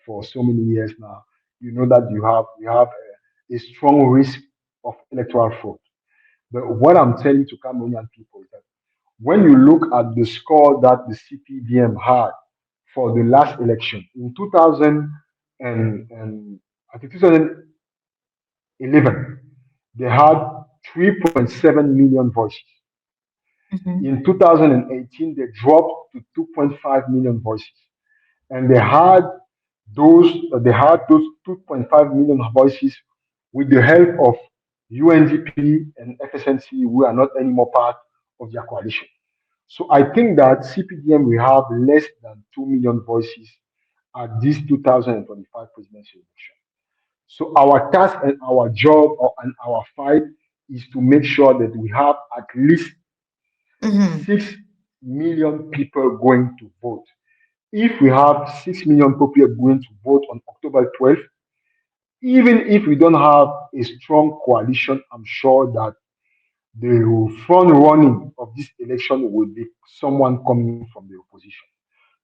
[SPEAKER 3] for so many years now, you know that you have a strong risk of electoral fraud. But what I'm telling to Cameroonian people is that when you look at the score that the CPDM had for the last election in 2000 and I think 2011, they had 3.7 million voices.
[SPEAKER 1] Mhm.
[SPEAKER 3] In 2018, they dropped to 2.5 million voices, and they had those 2.5 million voices with the help of UNDP and FSNC, who are not anymore part of their coalition. So I think that CPDM will have less than 2 million voices at this 2025 presidential election. So our task and our job and our fight is to make sure that we have at least
[SPEAKER 1] Mm-hmm.
[SPEAKER 3] 6 million people going to vote. If we have 6 million people going to vote on October 12th, even if we don't have a strong coalition, I'm sure that the front running of this election will be someone coming from the opposition.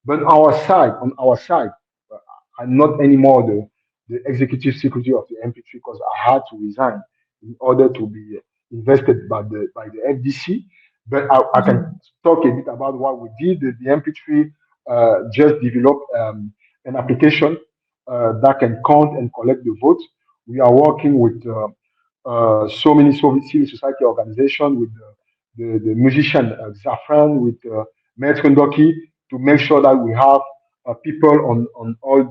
[SPEAKER 3] But on our side, uh, I'm not anymore the executive secretary of the MP3 because I had to resign in order to be invested by the FDC. But I can
[SPEAKER 1] Mm-hmm.
[SPEAKER 3] talk a bit about what we did. The MP3 just developed an application that can count and collect the votes. We are working with so many civil society organizations, with the musician Zafran, with Maître Ndoki, to make sure that we have people on all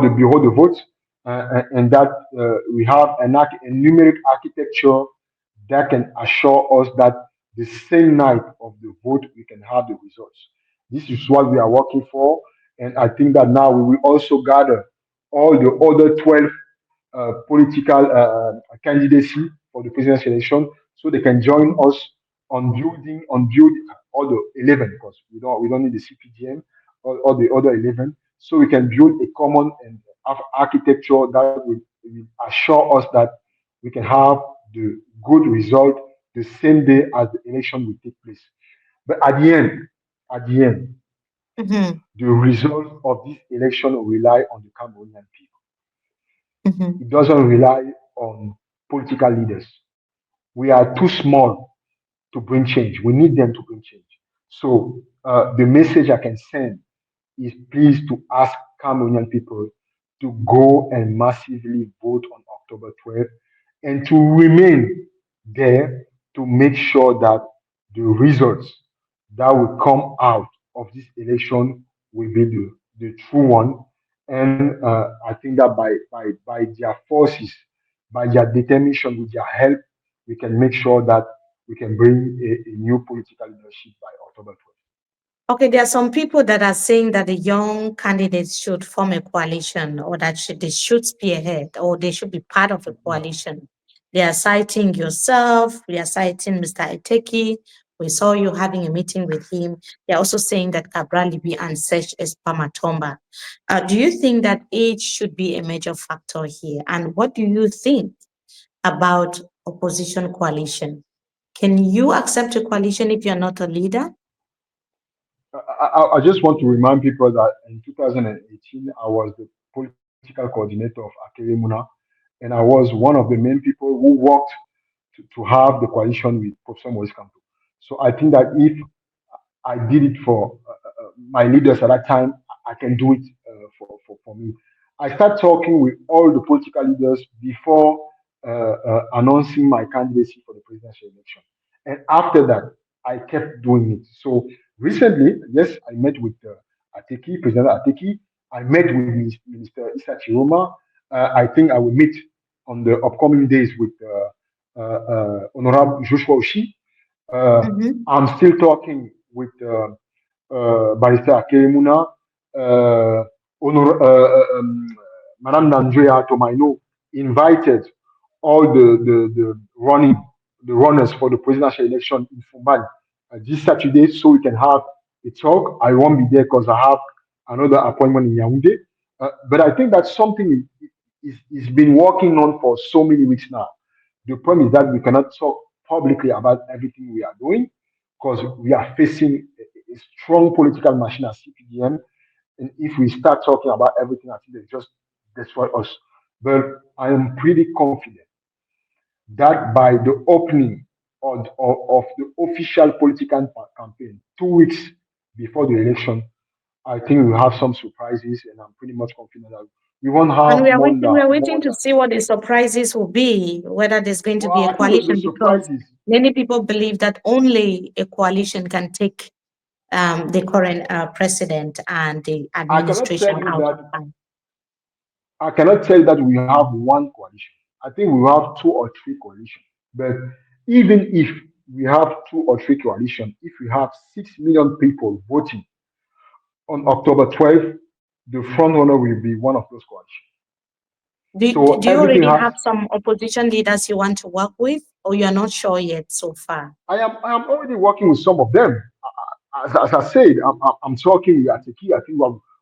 [SPEAKER 3] the bureau de vote, and that we have a numeric architecture that can assure us that the same night of the vote we can have the results. This is what we are working for, and I think that now we will also gather all the other 12 political candidacy for the presidential election, so they can join us on building all the 11, because we don't need the CPDM or the other 11, so we can build a common and architecture that will assure us that we can have the good result the same day as the election will take place. But at the end,
[SPEAKER 1] Mm-hmm.
[SPEAKER 3] the result of this election will rely on the Cameroonian people.
[SPEAKER 1] Mm-hmm.
[SPEAKER 3] It doesn't rely on political leaders. We are too small to bring change. We need them to bring change. So the message I can send is please to ask Cameroonian people to go and massively vote on October 12th and to remain there to make sure that the results that will come out of this election will be the true one. And I think that by their forces, by their determination, with their help, we can make sure that we can bring a new political leadership by October 12th.
[SPEAKER 1] Okay, there are some people that are saying that the young candidates should form a coalition, or that they should spearhead, or they should be part of a coalition. They are citing yourself, we are citing Mr. Eteki. We saw you having a meeting with him. They're also saying that Cabral Libi and Sesh Espamatomba. Do you think that age should be a major factor here? And what do you think about opposition coalition? Can you accept a coalition if you're not a leader?
[SPEAKER 3] I just want to remind people that in 2018, I was the political coordinator of Akeremuna, and I was one of the main people who worked to have the coalition with Professor Maurice Kamto. So I think that if I did it for my leaders at that time, I can do it for me. I start talking with all the political leaders before announcing my candidacy for the presidential election. And after that, I kept doing it. So recently, yes, I met with Ateki, President Ateki. I met with Minister Issa Chiroma. I think I will meet on the upcoming days with Honorable Joshua Oshi.
[SPEAKER 1] Mm-hmm.
[SPEAKER 3] I'm still talking with Barrister Akerimuna, Madame Nanjoya Tomaino invited all the runners for the presidential election in Fumbali this Saturday, so we can have a talk. I won't be there because I have another appointment in Yaoundé. But I think that's something is been working on for so many weeks now. The problem is that we cannot talk publicly about everything we are doing because we are facing a strong political machine at CPDM. And if we start talking about everything, I think they just destroy us. But I am pretty confident that by the opening of the official political campaign, 2 weeks before the election, I think we'll have some surprises, and I'm pretty much confident that we won't
[SPEAKER 1] And
[SPEAKER 3] have
[SPEAKER 1] we are waiting
[SPEAKER 3] more
[SPEAKER 1] to
[SPEAKER 3] than.
[SPEAKER 1] see what the surprises will be, whether there's going to
[SPEAKER 3] Well,
[SPEAKER 1] be a
[SPEAKER 3] I think the
[SPEAKER 1] coalition, because
[SPEAKER 3] surprises.
[SPEAKER 1] many people believe that only a coalition can take the current president and the
[SPEAKER 3] I cannot tell
[SPEAKER 1] administration
[SPEAKER 3] you
[SPEAKER 1] out of
[SPEAKER 3] that.
[SPEAKER 1] power.
[SPEAKER 3] I cannot tell you that we have one coalition. I think we have two or three coalitions. But even if we have two or three coalitions, if we have 6 million people voting on October 12th, the front runner will be one of those coalitions. So
[SPEAKER 1] Do you
[SPEAKER 3] everything
[SPEAKER 1] already
[SPEAKER 3] has.
[SPEAKER 1] have some opposition leaders you want to work with, or you are not sure yet so far?
[SPEAKER 3] I am already working with some of them. As I said, I'm talking with Atiki. I think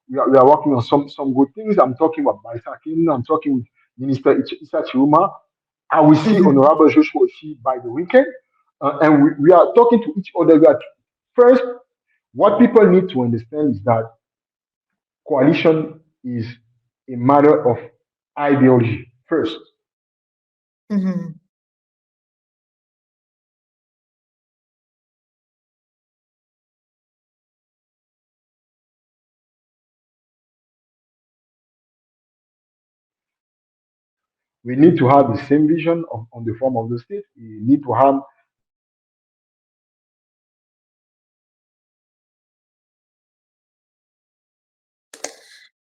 [SPEAKER 3] we are working on some good things. I'm talking with Baisakin. I'm talking with Minister Isa Chiruma. I will see
[SPEAKER 1] Mm-hmm.
[SPEAKER 3] Honorable Joshua Oshi by the weekend. And we are talking to each other. First, what people need to understand is that coalition is a matter of ideology first.
[SPEAKER 1] Mm-hmm.
[SPEAKER 3] We need to have the same vision on the form of the state. We need to have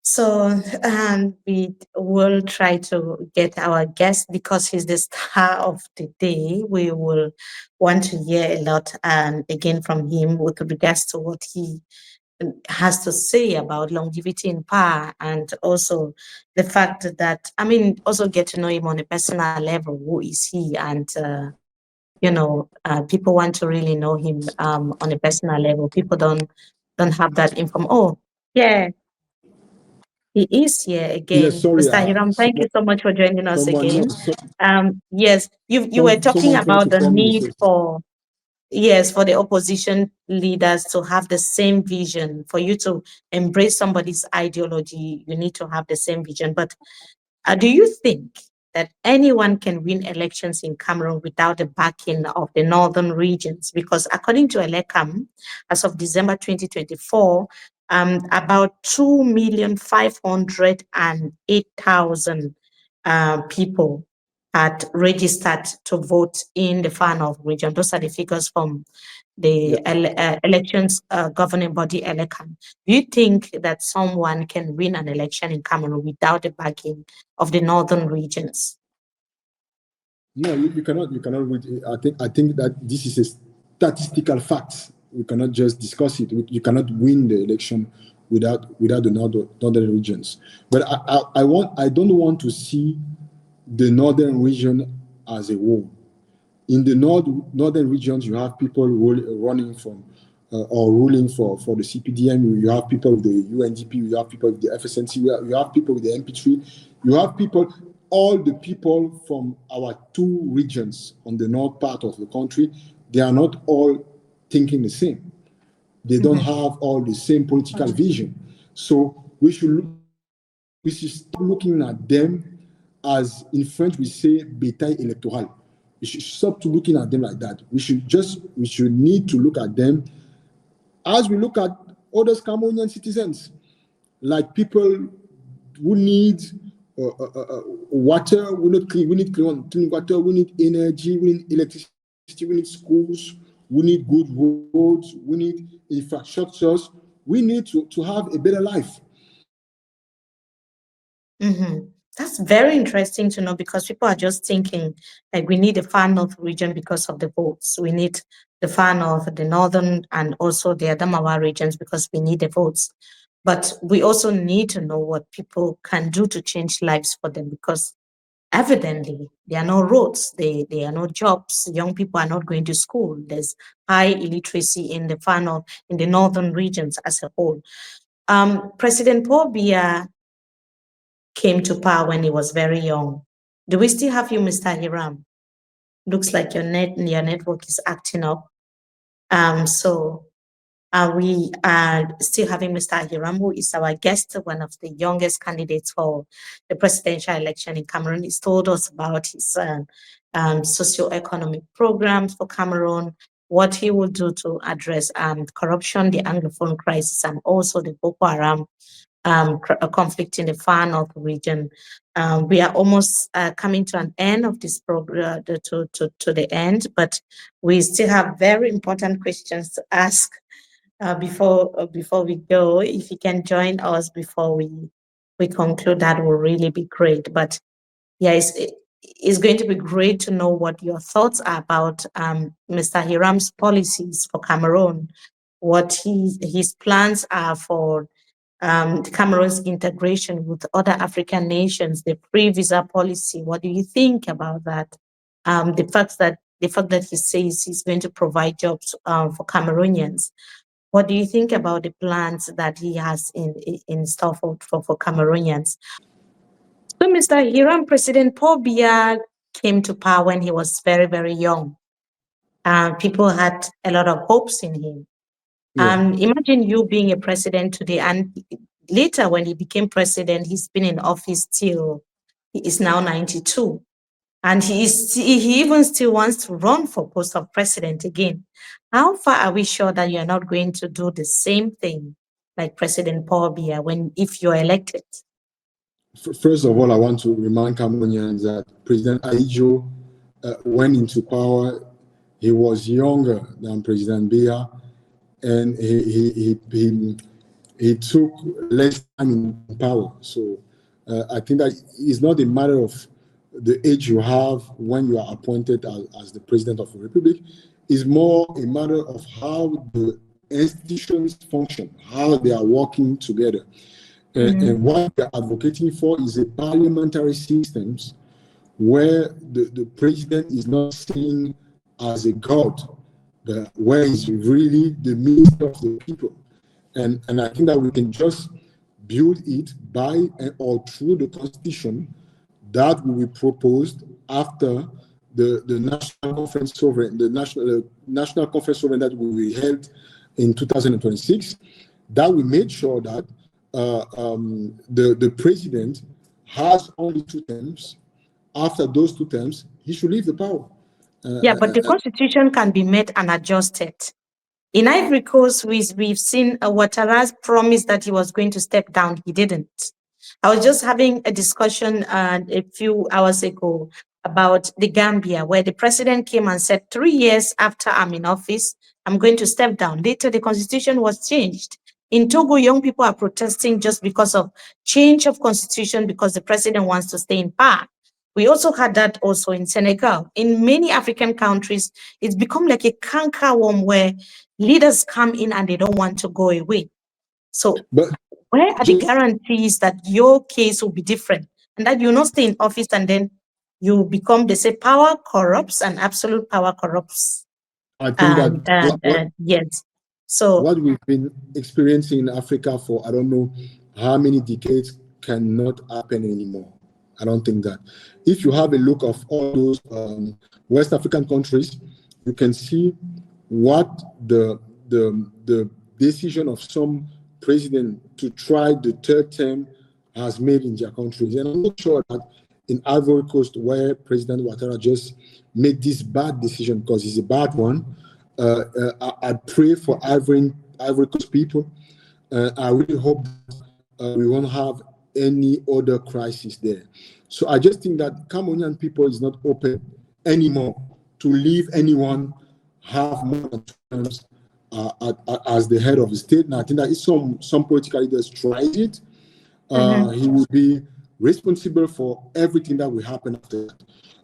[SPEAKER 1] So we will try to get our guest because he's the star of the day. We will want to hear a lot again from him with regards to what he has to say about longevity in power, and also the fact that, I mean, also get to know him on a personal level. Who is he? And people want to really know him on a personal level. People don't have that information. Oh, yeah, he is here
[SPEAKER 2] Yes,
[SPEAKER 1] again.
[SPEAKER 2] sorry.
[SPEAKER 1] Mr. Hiram, thank you so much for joining us
[SPEAKER 2] Someone, no,
[SPEAKER 1] again. Yes, you were talking
[SPEAKER 2] someone tried
[SPEAKER 1] about
[SPEAKER 2] to
[SPEAKER 1] the
[SPEAKER 2] call me.
[SPEAKER 1] need for, yes, for the opposition leaders to have the same vision. For you to embrace somebody's ideology, you need to have the same vision. But do you think that anyone can win elections in Cameroon without the backing of the northern regions? Because according to Elecam, as of December 2024, about 2,508,000 people had registered to vote in the Far North region. Those are the figures from the
[SPEAKER 2] Yeah,
[SPEAKER 1] elections governing body Elecam. Do you think that someone can win an election in Cameroon without the backing of the northern regions?
[SPEAKER 2] no, you cannot. You cannot. I think that this is a statistical fact. We cannot just discuss it. You cannot win the election without the northern regions. But I don't want to see the northern region as a whole. In the northern regions, you have people running from or ruling for the CPDM. You have people with the UNDP. You have people with the FSNC. You have people with the MP3. You have people, all the people from our two regions on the north part of the country. They are not all thinking the same. They don't
[SPEAKER 1] Mhm.
[SPEAKER 2] have all the same political vision. So we should stop looking at them as, in French we say, bétail électoral. We should stop to looking at them like that. We should need to look at them as we look at other Cameroonian citizens, like people who need water. We need clean water. We need energy. We need electricity. We need schools. We need good roads. We need infrastructures. We need to have a better life.
[SPEAKER 1] Mhm. That's very interesting to know, because people are just thinking like we need the far north region because of the votes. We need the far north, the northern, and also the Adamawa regions because we need the votes. But we also need to know what people can do to change lives for them, because evidently there are no roads, there are no jobs, young people are not going to school. There's high illiteracy in the far north, in the northern regions as a whole. President Paul Biya came to power when he was very young. Do we still have you, Mr. Hiram? Looks like your network is acting up. So we are still having Mr. Hiram, who is our guest, one of the youngest candidates for the presidential election in Cameroon. He's told us about his socio-economic programs for Cameroon, what he will do to address corruption, the Anglophone crisis, and also the Boko Haram conflict in the far north region. We are almost coming to an end of this program, to the end, but we still have very important questions to ask before we go. If you can join us before we conclude, that will really be great. But yeah, it's going to be great to know what your thoughts are about Mr. Hiram's policies for Cameroon, what his plans are for Cameroon's integration with other African nations, the free visa policy. What do you think about that? The fact that he says he's going to provide jobs for Cameroonians. What do you think about the plans that he has in store for Cameroonians? So, Mr. Hiram, President Paul Biya came to power when he was very, very young. People had a lot of hopes in him. Imagine you being a president today, and later when he became president, he's been in office till he is now 92. And he even still wants to run for post of president again. How far are we sure that you're not going to do the same thing like President Paul Biya if you're elected?
[SPEAKER 2] First of all, I want to remind Cameroonians that President Iyodi went into power. He was younger than President Biya, and he took less time in power. So I think that it's not a matter of the age you have when you are appointed as the president of the republic. It's more a matter of how the institutions function, how they are working together. And what they're advocating for is a parliamentary systems where the president is not seen as a god, where he's really the minister of the people. And I think that we can just build it by or through the constitution that will be proposed after the national conference sovereign, the national conference sovereign that will be held in 2026. That will make sure that the president has only 2 terms. After those 2 terms, he should leave the power.
[SPEAKER 1] But the constitution can be made and adjusted. In Ivory Coast, we've seen Ouattara's promise that he was going to step down. He didn't. I was just having a discussion a few hours ago about the Gambia, where the president came and said, 3 years after I'm in office, I'm going to step down. Later, the constitution was changed. In Togo, young people are protesting just because of change of constitution because the president wants to stay in power. We also had that also in Senegal. In many African countries, it's become like a cankerworm where leaders come in and they don't want to go away. So where are the guarantees that your case will be different and that you'll not stay in office and then you become, they say, power corrupts and absolute power corrupts?
[SPEAKER 2] I think
[SPEAKER 1] yes. So
[SPEAKER 2] what we've been experiencing in Africa for I don't know how many decades cannot happen anymore. I don't think that. If you have a look of all those West African countries, you can see what the decision of some president to try the 3rd term has made in their countries. And I'm not sure that in Ivory Coast, where President Ouattara just made this bad decision because it's a bad one, I pray for Ivory Coast people. I really hope that, we won't have any other crisis there. So I just think that Cameroonian people is not open anymore to leave anyone have more than 2 terms as the head of the state. And I think that if some political leaders tried it, he will be responsible for everything that will happen after that.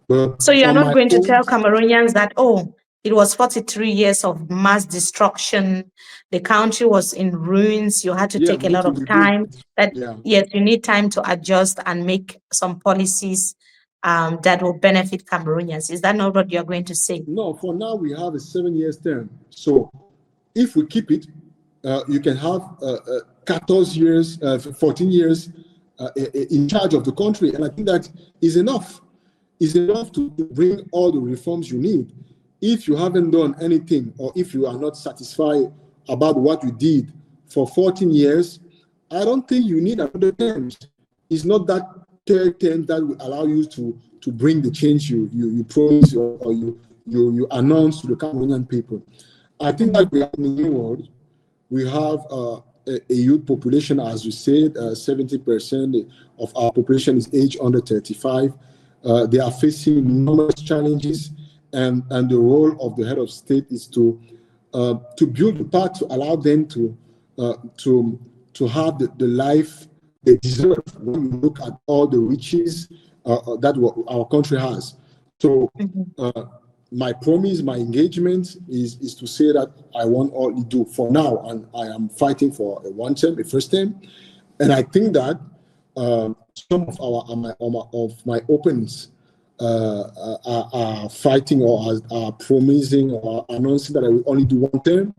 [SPEAKER 2] But
[SPEAKER 1] so you're not going to tell Cameroonians that, oh, it was 43 years of mass destruction. The country was in ruins. You had to take a lot of time. Yes, you need time to adjust and make some policies that will benefit Cameroonians. Is that not what you're going to say?
[SPEAKER 2] No, for now we have a 7-year term. So if we keep it, you can have 14 years in charge of the country. And I think that is enough. It's enough to bring all the reforms you need. If you haven't done anything, or if you are not satisfied about what you did for 14 years, I don't think you need another term. It's not that 3rd term that will allow you to bring the change you promise or you announce to the Cameroonian people. I think that we are in the new world. We have a youth population, as you said, 70% of our population is age under 35. They are facing numerous challenges. And the role of the head of state is to build the path to allow them to have the life they deserve when you look at all the riches that our country has. So my promise, my engagement is to say that I want all to do for now, and I am fighting for a one term, a first term, and I think that some of my opponents are fighting or are promising or announcing that I will only do one term,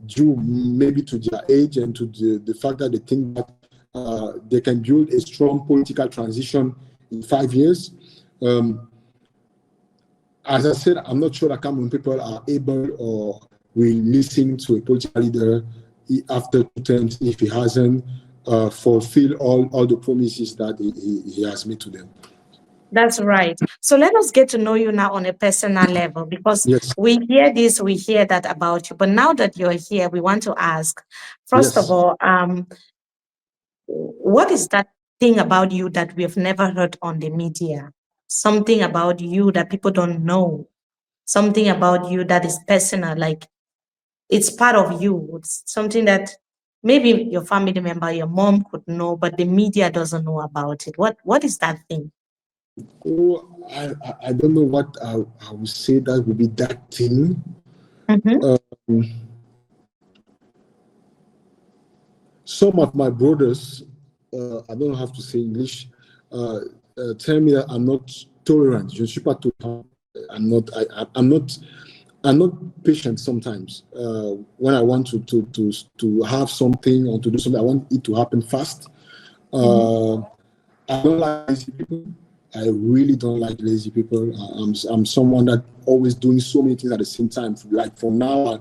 [SPEAKER 2] due maybe to their age and to the fact that they think that they can build a strong political transition in 5 years. As I said, I'm not sure that Cameroon people are able or will listen to a political leader after 2 terms if he hasn't fulfilled all the promises that he has made to them.
[SPEAKER 1] That's right. So let us get to know you now on a personal level, because
[SPEAKER 2] Yes.
[SPEAKER 1] we hear this, we hear that about you. But now that you're here, we want to ask, first of
[SPEAKER 2] Yes.
[SPEAKER 1] all, what is that thing about you that we have never heard on the media? Something about you that people don't know. Something about you that is personal, like it's part of you. It's something that maybe your family member, your mom could know, but the media doesn't know about it. What is that thing?
[SPEAKER 2] Oh, I don't know what I would say that would be that thing.
[SPEAKER 1] Mm-hmm.
[SPEAKER 2] Some of my brothers, I don't have to say English, tell me that I'm not tolerant. Je ne suis pas tolérant. I'm not patient sometimes. When I want to have something or to do something, I want it to happen fast. I don't like lazy people. I really don't like lazy people. I'm someone that always doing so many things at the same time. Like for now,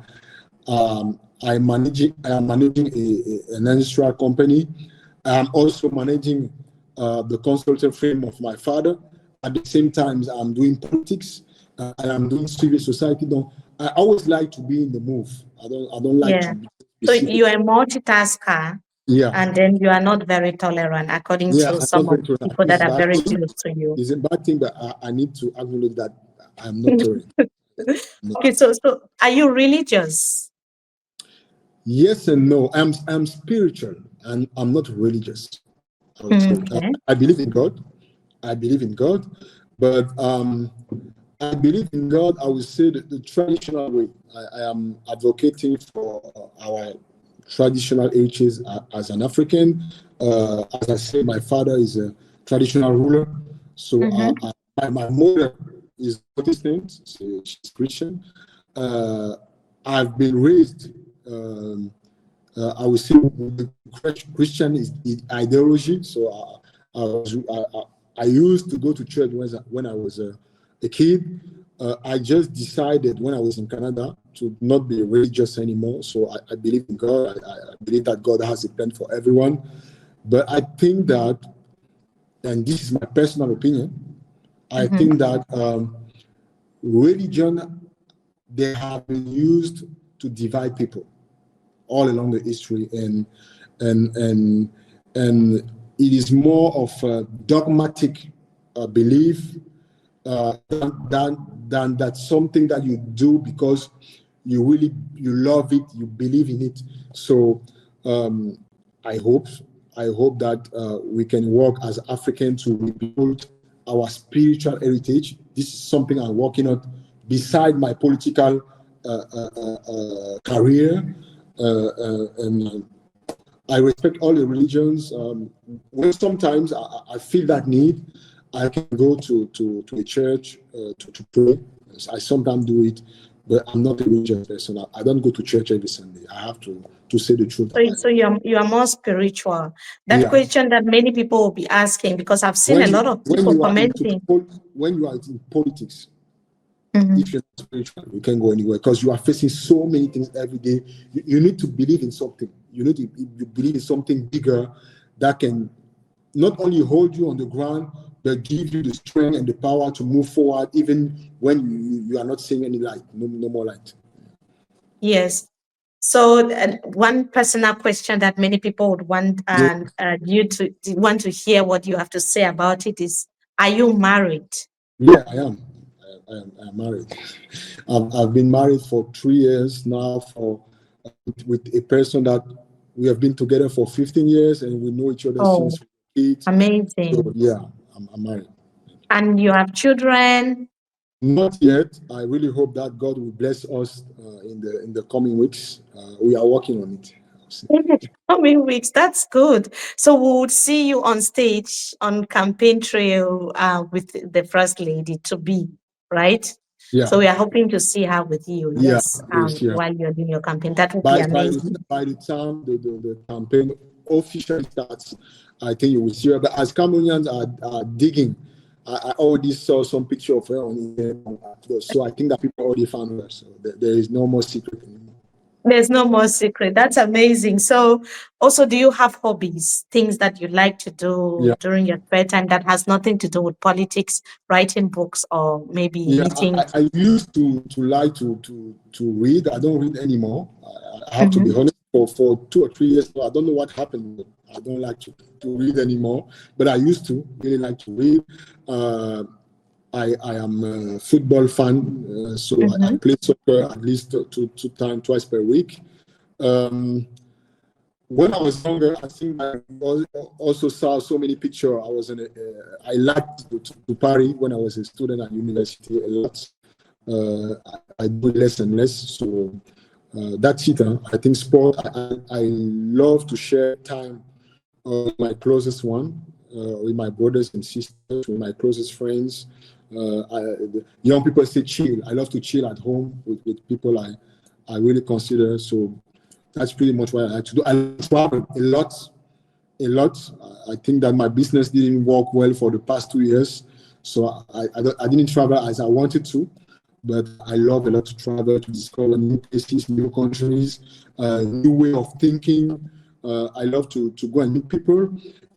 [SPEAKER 2] I am managing an industrial company. I'm also managing the consulting firm of my father. At the same time, I'm doing politics and I'm doing civil society. I always like to be in the move. I don't like
[SPEAKER 1] Yeah.
[SPEAKER 2] to be
[SPEAKER 1] So
[SPEAKER 2] specific.
[SPEAKER 1] you're a multitasker,
[SPEAKER 2] Yeah.
[SPEAKER 1] and then you are not very tolerant, according
[SPEAKER 2] Yeah,
[SPEAKER 1] to
[SPEAKER 2] I'm
[SPEAKER 1] some
[SPEAKER 2] not
[SPEAKER 1] of
[SPEAKER 2] very tolerant.
[SPEAKER 1] people that are very close to you.
[SPEAKER 2] It's a bad thing that I need to acknowledge that I'm not tolerant.
[SPEAKER 1] Okay, so are you religious?
[SPEAKER 2] Yes and no. I'm spiritual and I'm not religious. I would say
[SPEAKER 1] Okay.
[SPEAKER 2] I believe in God. I believe in God, but I believe in God. I would say the traditional way. I am advocating for our traditional heritage as an African. As I said, my father is a traditional ruler, so my mother is Protestant, so she's Christian. I've been raised. I would say Christian is ideology. So I used to go to church when I was a kid. I just decided when I was in Canada to not be religious anymore. So I believe in God. I believe that God has a plan for everyone. But I think that, and this is my personal opinion, I think that religion, they have been used to divide people all along the history, and it is more of a dogmatic belief than that something that you do because you love it, you believe in it. So I hope that we can work as Africans to rebuild our spiritual heritage. This is something I'm working on beside my political career. And I respect all the religions. When sometimes I feel that need, I can go to a church to pray. I sometimes do it, but I'm not a religious person. I don't go to church every Sunday. I have to say the truth.
[SPEAKER 1] So you are more spiritual. That
[SPEAKER 2] Yeah.
[SPEAKER 1] question that many people will be asking, because I've seen a
[SPEAKER 2] When you
[SPEAKER 1] lot of
[SPEAKER 2] when
[SPEAKER 1] people
[SPEAKER 2] you are into
[SPEAKER 1] commenting.
[SPEAKER 2] when you are in politics, if you're not spiritual, you can't go anywhere because you are facing so many things every day. You need to believe in something. You need to believe in something bigger that can not only hold you on the ground, but give you the strength and the power to move forward, even when you are not seeing any light, no more light.
[SPEAKER 1] Yes. So one personal question that many people would want
[SPEAKER 2] Yeah,
[SPEAKER 1] you to want to hear what you have to say about it is: are you married?
[SPEAKER 2] yeah, I am. I'm married. I've been married for 3 years now with a person that we have been together for 15 years and we know each other
[SPEAKER 1] Oh,
[SPEAKER 2] since we were kids. So
[SPEAKER 1] amazing.
[SPEAKER 2] yeah, I'm married.
[SPEAKER 1] And you have children?
[SPEAKER 2] Not yet. I really hope that God will bless us in the coming weeks. We are working on it.
[SPEAKER 1] Coming weeks, that's good. So we would see you on stage on campaign trail with the First Lady to be, right?
[SPEAKER 2] Yeah,
[SPEAKER 1] So we are hoping to see her with you,
[SPEAKER 2] yeah,
[SPEAKER 1] yes,
[SPEAKER 2] yes, yeah.
[SPEAKER 1] while you're doing your campaign. That would be amazing.
[SPEAKER 2] By the time the campaign officially starts, I think you will see her. But as Cameroonians are digging, I already saw some picture of her on Instagram. So I think that people already found her. So there is no more secret anymore.
[SPEAKER 1] There's no more secret. That's amazing. So also, do you have hobbies, things that you like to do
[SPEAKER 2] Yeah,
[SPEAKER 1] during your spare time that has nothing to do with politics, writing books, or maybe
[SPEAKER 2] yeah.
[SPEAKER 1] meeting?
[SPEAKER 2] I used to like to read. I don't read anymore. I have to be
[SPEAKER 1] Mhm.
[SPEAKER 2] honest. For 2 or 3 years, I don't know what happened. But I don't like to read anymore. But I used to really like to read. I am a football fan, so I
[SPEAKER 1] Mhm.
[SPEAKER 2] play soccer at least twice per week. Um, when I was younger, I think I also saw so many pictures. I liked to party when I was a student at university a lot. I do less and less. So that's it. I think sport. I love to share time with my closest one, with my brothers and sisters, with my closest friends. The young people say chill. I love to chill at home with people I really consider. So that's pretty much what I like to do. I travel a lot, a lot. I think that my business didn't work well for the past 2 years, so I didn't travel as I wanted to. But I love a lot to travel, to discover new places, new countries, new way of thinking. I love to go and meet people,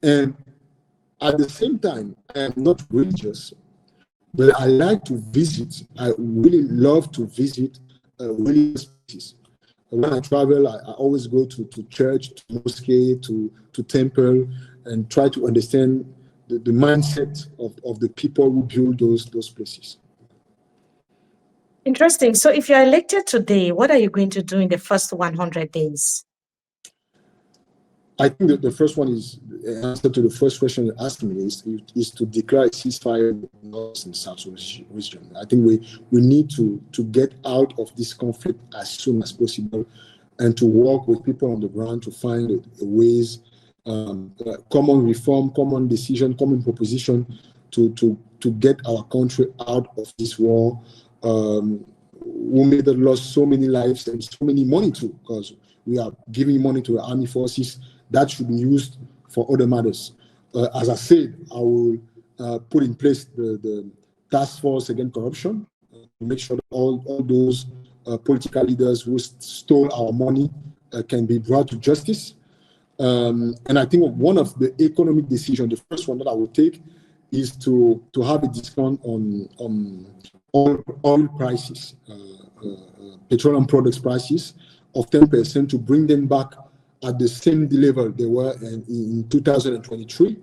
[SPEAKER 2] and at the same time, I am not religious, but I like to visit. I really love to visit religious places. When I travel, I always go to church, to mosque, to temple, and try to understand the mindset of the people who build those places.
[SPEAKER 1] Interesting. So if you're elected today, what are you going to do in the first 100 days?
[SPEAKER 2] I think that the first one is the answer to the first question you asked me is to declare a ceasefire in the North and South region. I think we need to get out of this conflict as soon as possible and to work with people on the ground to find ways, common reform, common decision, common proposition to get our country out of this war. We made us lost so many lives and so many money too, because we are giving money to the army forces that should be used for other matters. As I said, I will put in place the task force against corruption to make sure that all those political leaders who stole our money can be brought to justice. And I think one of the economic decisions, the first one that I will take, is to have a discount on oil prices, petroleum products prices of 10% to bring them back at the same level they were in 2023.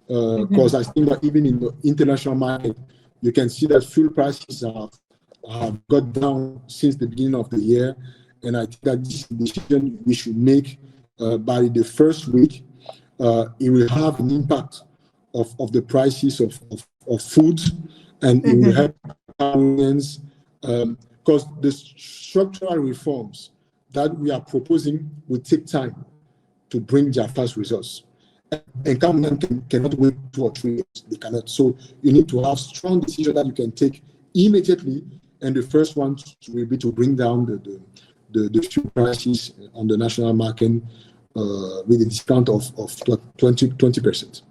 [SPEAKER 2] Because I think that even in the international market, you can see that fuel prices have got down since the beginning of the year. And I think that this is a decision we should make by the first week. It will have an impact of the prices of food, and it will help Cameroonians because the structural reforms that we are proposing will take time to bring their first results. And Cameroonians cannot wait 2 or 3 years. They cannot. So you need to have strong decisions that you can take immediately. And the first one will be to bring down the fuel prices on the national market with a discount of 20%.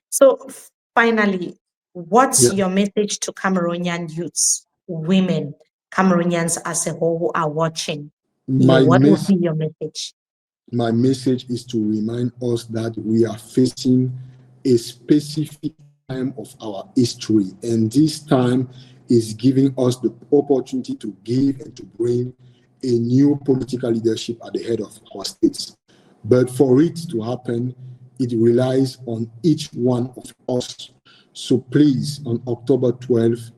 [SPEAKER 1] So finally, what's
[SPEAKER 2] Yeah.
[SPEAKER 1] your message to Cameroonian youths, women, Cameroonians as a whole who are watching you?
[SPEAKER 2] My
[SPEAKER 1] What would
[SPEAKER 2] message
[SPEAKER 1] be your message?
[SPEAKER 2] my message is to remind us that we are facing a specific time of our history, and this time is giving us the opportunity to give and to bring a new political leadership at the head of our states. But for it to happen, it relies on each one of us. So please, on October 12th,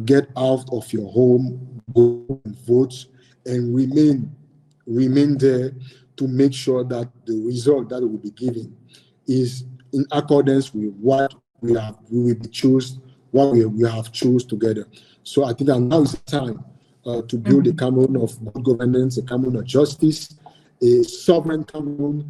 [SPEAKER 2] get out of your home, go and vote, and remain there to make sure that the result that will be given is in accordance with what we will be choose what we have chose together. So I think that now is the time to build a Cameroon of good governance, a Cameroon of justice, a sovereign Cameroon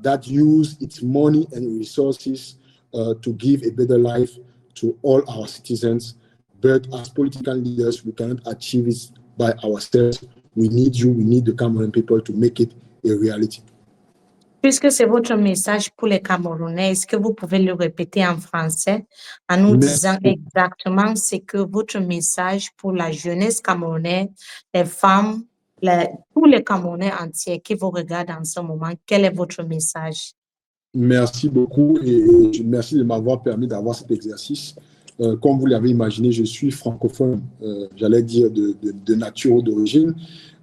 [SPEAKER 2] that use its money and resources to give a better life to all our citizens. But as political leaders, we cannot achieve it by ourselves. We need you, we need the Cameroon people to make it a reality.
[SPEAKER 1] Puisque c'est votre message pour les Camerounais, est-ce que vous pouvez le répéter en français en nous disant exactement ce que votre message pour la jeunesse camerounaise, les femmes, tous les Camerounais entiers qui vous regardent en ce moment, quel est votre message?
[SPEAKER 2] Merci beaucoup et merci de m'avoir permis d'avoir cet exercice. Comme vous l'avez imaginé, je suis francophone, j'allais dire de nature ou d'origine,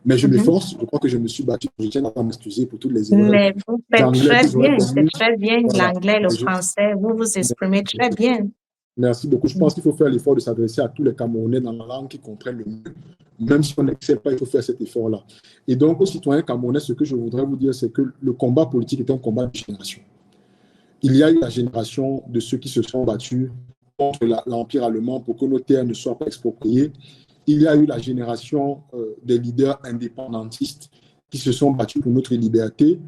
[SPEAKER 2] mais je m'efforce, je crois que je me suis battu, je tiens à m'excuser pour toutes les erreurs.
[SPEAKER 1] Mais vous faites très bien l'anglais, le français, vous vous exprimez très bien.
[SPEAKER 2] Merci beaucoup. Je pense qu'il faut faire l'effort de s'adresser à tous les Camerounais dans la langue qui comprennent le mieux. Même si on n'excelle pas, il faut faire cet effort-là. Et donc, aux citoyens camerounais, ce que je voudrais vous dire, c'est que le combat politique est un combat de génération. Il y a eu la génération de ceux qui se sont battus contre l'Empire allemand pour que nos terres ne soient pas expropriées. Il y a eu la génération des leaders indépendantistes qui se sont battus pour notre liberté.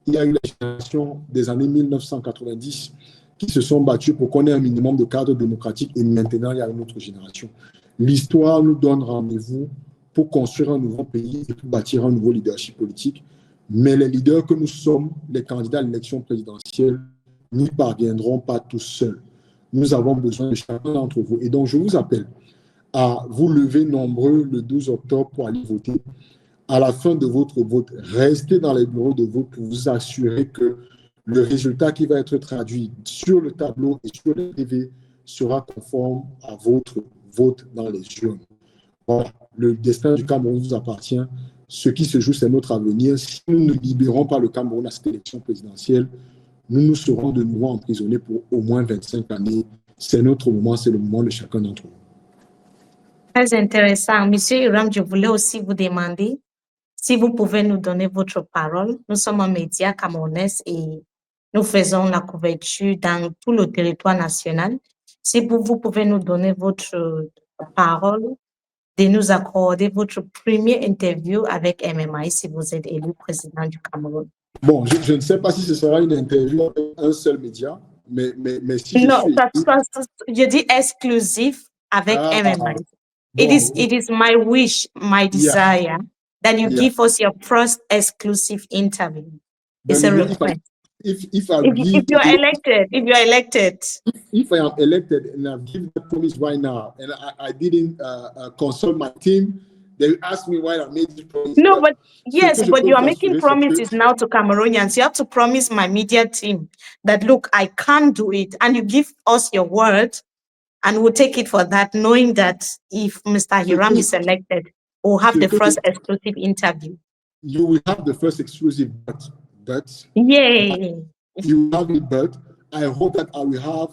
[SPEAKER 2] Il y a eu la génération des années 1990 qui se sont battus pour qu'on ait un minimum de cadre démocratique. Et maintenant, il y a une autre génération. L'histoire nous donne rendez-vous pour construire un nouveau pays et pour bâtir un nouveau leadership politique. Mais les leaders que nous sommes, les candidats à l'élection présidentielle, n'y parviendront pas tous seuls. Nous avons besoin de chacun d'entre vous. Et donc, je vous appelle à vous lever nombreux le 12 octobre pour aller voter. À la fin de votre vote, restez dans les bureaux de vote pour vous assurer que le résultat qui va être traduit sur le tableau et sur le TV sera conforme à votre vote dans les urnes. Voilà, le destin du Cameroun vous appartient. Ce qui se joue, c'est notre avenir. Si nous ne libérons pas le Cameroun à cette élection présidentielle, nous nous serons de nouveau emprisonnés pour au moins 25 années. C'est notre moment, c'est le moment de chacun d'entre nous.
[SPEAKER 1] Très intéressant. Monsieur Hiram, je voulais aussi vous demander si vous pouvez nous donner votre parole. Nous sommes un média camerounais et nous faisons la couverture dans tout le territoire national. Si vous pouvez nous donner votre parole, de nous accorder votre première interview avec MMI si vous êtes élu président du Cameroun.
[SPEAKER 2] Bon, je ne sais pas si ce sera une interview avec un seul média, mais si je suis...
[SPEAKER 1] Je dis exclusif avec MMI.
[SPEAKER 2] Bon,
[SPEAKER 1] it is my wish, my desire that you give us your first exclusive interview. It's a request.
[SPEAKER 2] If
[SPEAKER 1] you're elected,
[SPEAKER 2] if I am elected and I've given the promise right now, and I didn't consult my team, they ask me why I made this promise.
[SPEAKER 1] No, but yes, but you are making promises now to Cameroonians. You have to promise my media team that, look, I can't do it. And you give us your word and we'll take it for that, knowing that if Mr. Hiram is elected, we'll have the first exclusive interview.
[SPEAKER 2] You will have the first exclusive, but
[SPEAKER 1] yay!
[SPEAKER 2] You have it, but I hope that I will have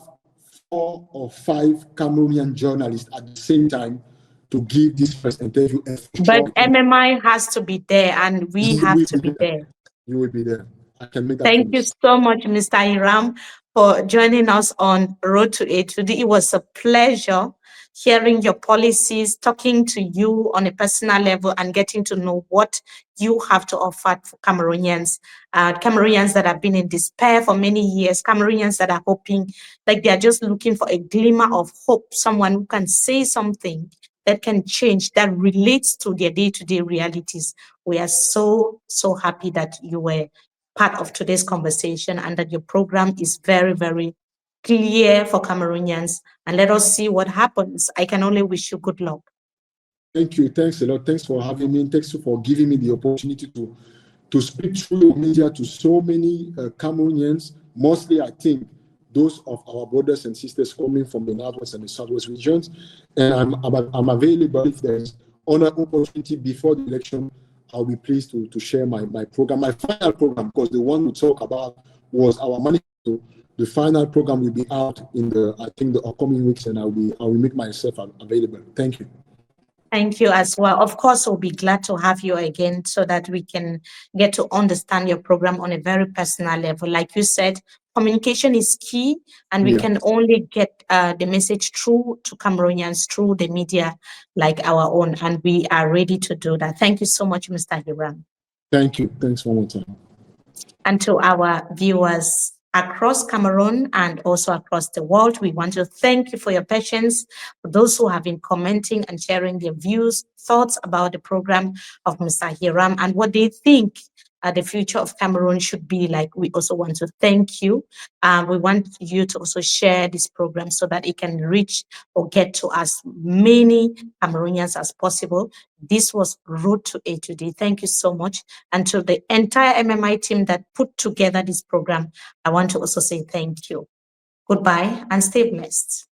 [SPEAKER 2] 4 or 5 Cameroonian journalists at the same time to give this first interview.
[SPEAKER 1] But MMI has to be there, and we have to be there.
[SPEAKER 2] You will be there. I can make that.
[SPEAKER 1] Thank you so much, Mr. Hiram, for joining us on Road to Etoudi. It was a pleasure hearing your policies, talking to you on a personal level, and getting to know what you have to offer for Cameroonians, Cameroonians that have been in despair for many years, Cameroonians that are hoping, like they are just looking for a glimmer of hope, someone who can say something that can change, that relates to their day-to-day realities. We are so happy that you were part of today's conversation and that your program is very, very clear for Cameroonians. And let us see what happens. I can only wish you good luck.
[SPEAKER 2] Thank you. Thanks a lot. Thanks for having me. Thanks for giving me the opportunity to speak through your media to so many Cameroonians, mostly, I think, those of our brothers and sisters coming from the Northwest and the Southwest regions. And I'm available if there's an opportunity before the election. I'll be pleased to share my program, my final program, because the one we talk about was our manifesto. The final program will be out in the upcoming weeks, and I will make myself available. Thank you.
[SPEAKER 1] Thank you as well. Of course, we'll be glad to have you again so that we can get to understand your program on a very personal level. Like you said, communication is key, and we can only get the message through to Cameroonians through the media like our own, and we are ready to do that. Thank you so much, Mr. Hiram.
[SPEAKER 2] Thank you. Thanks one more time.
[SPEAKER 1] And to our viewers across Cameroon and also across the world, we want to thank you for your patience, for those who have been commenting and sharing their views, thoughts about the program of Mr. Hiram and what they think the future of Cameroon should be like. We also want to thank you. We want you to also share this program so that it can reach or get to as many Cameroonians as possible. This was Road to Etoudi. Thank you so much. And to the entire MMI team that put together this program, I want to also say thank you. Goodbye and stay blessed.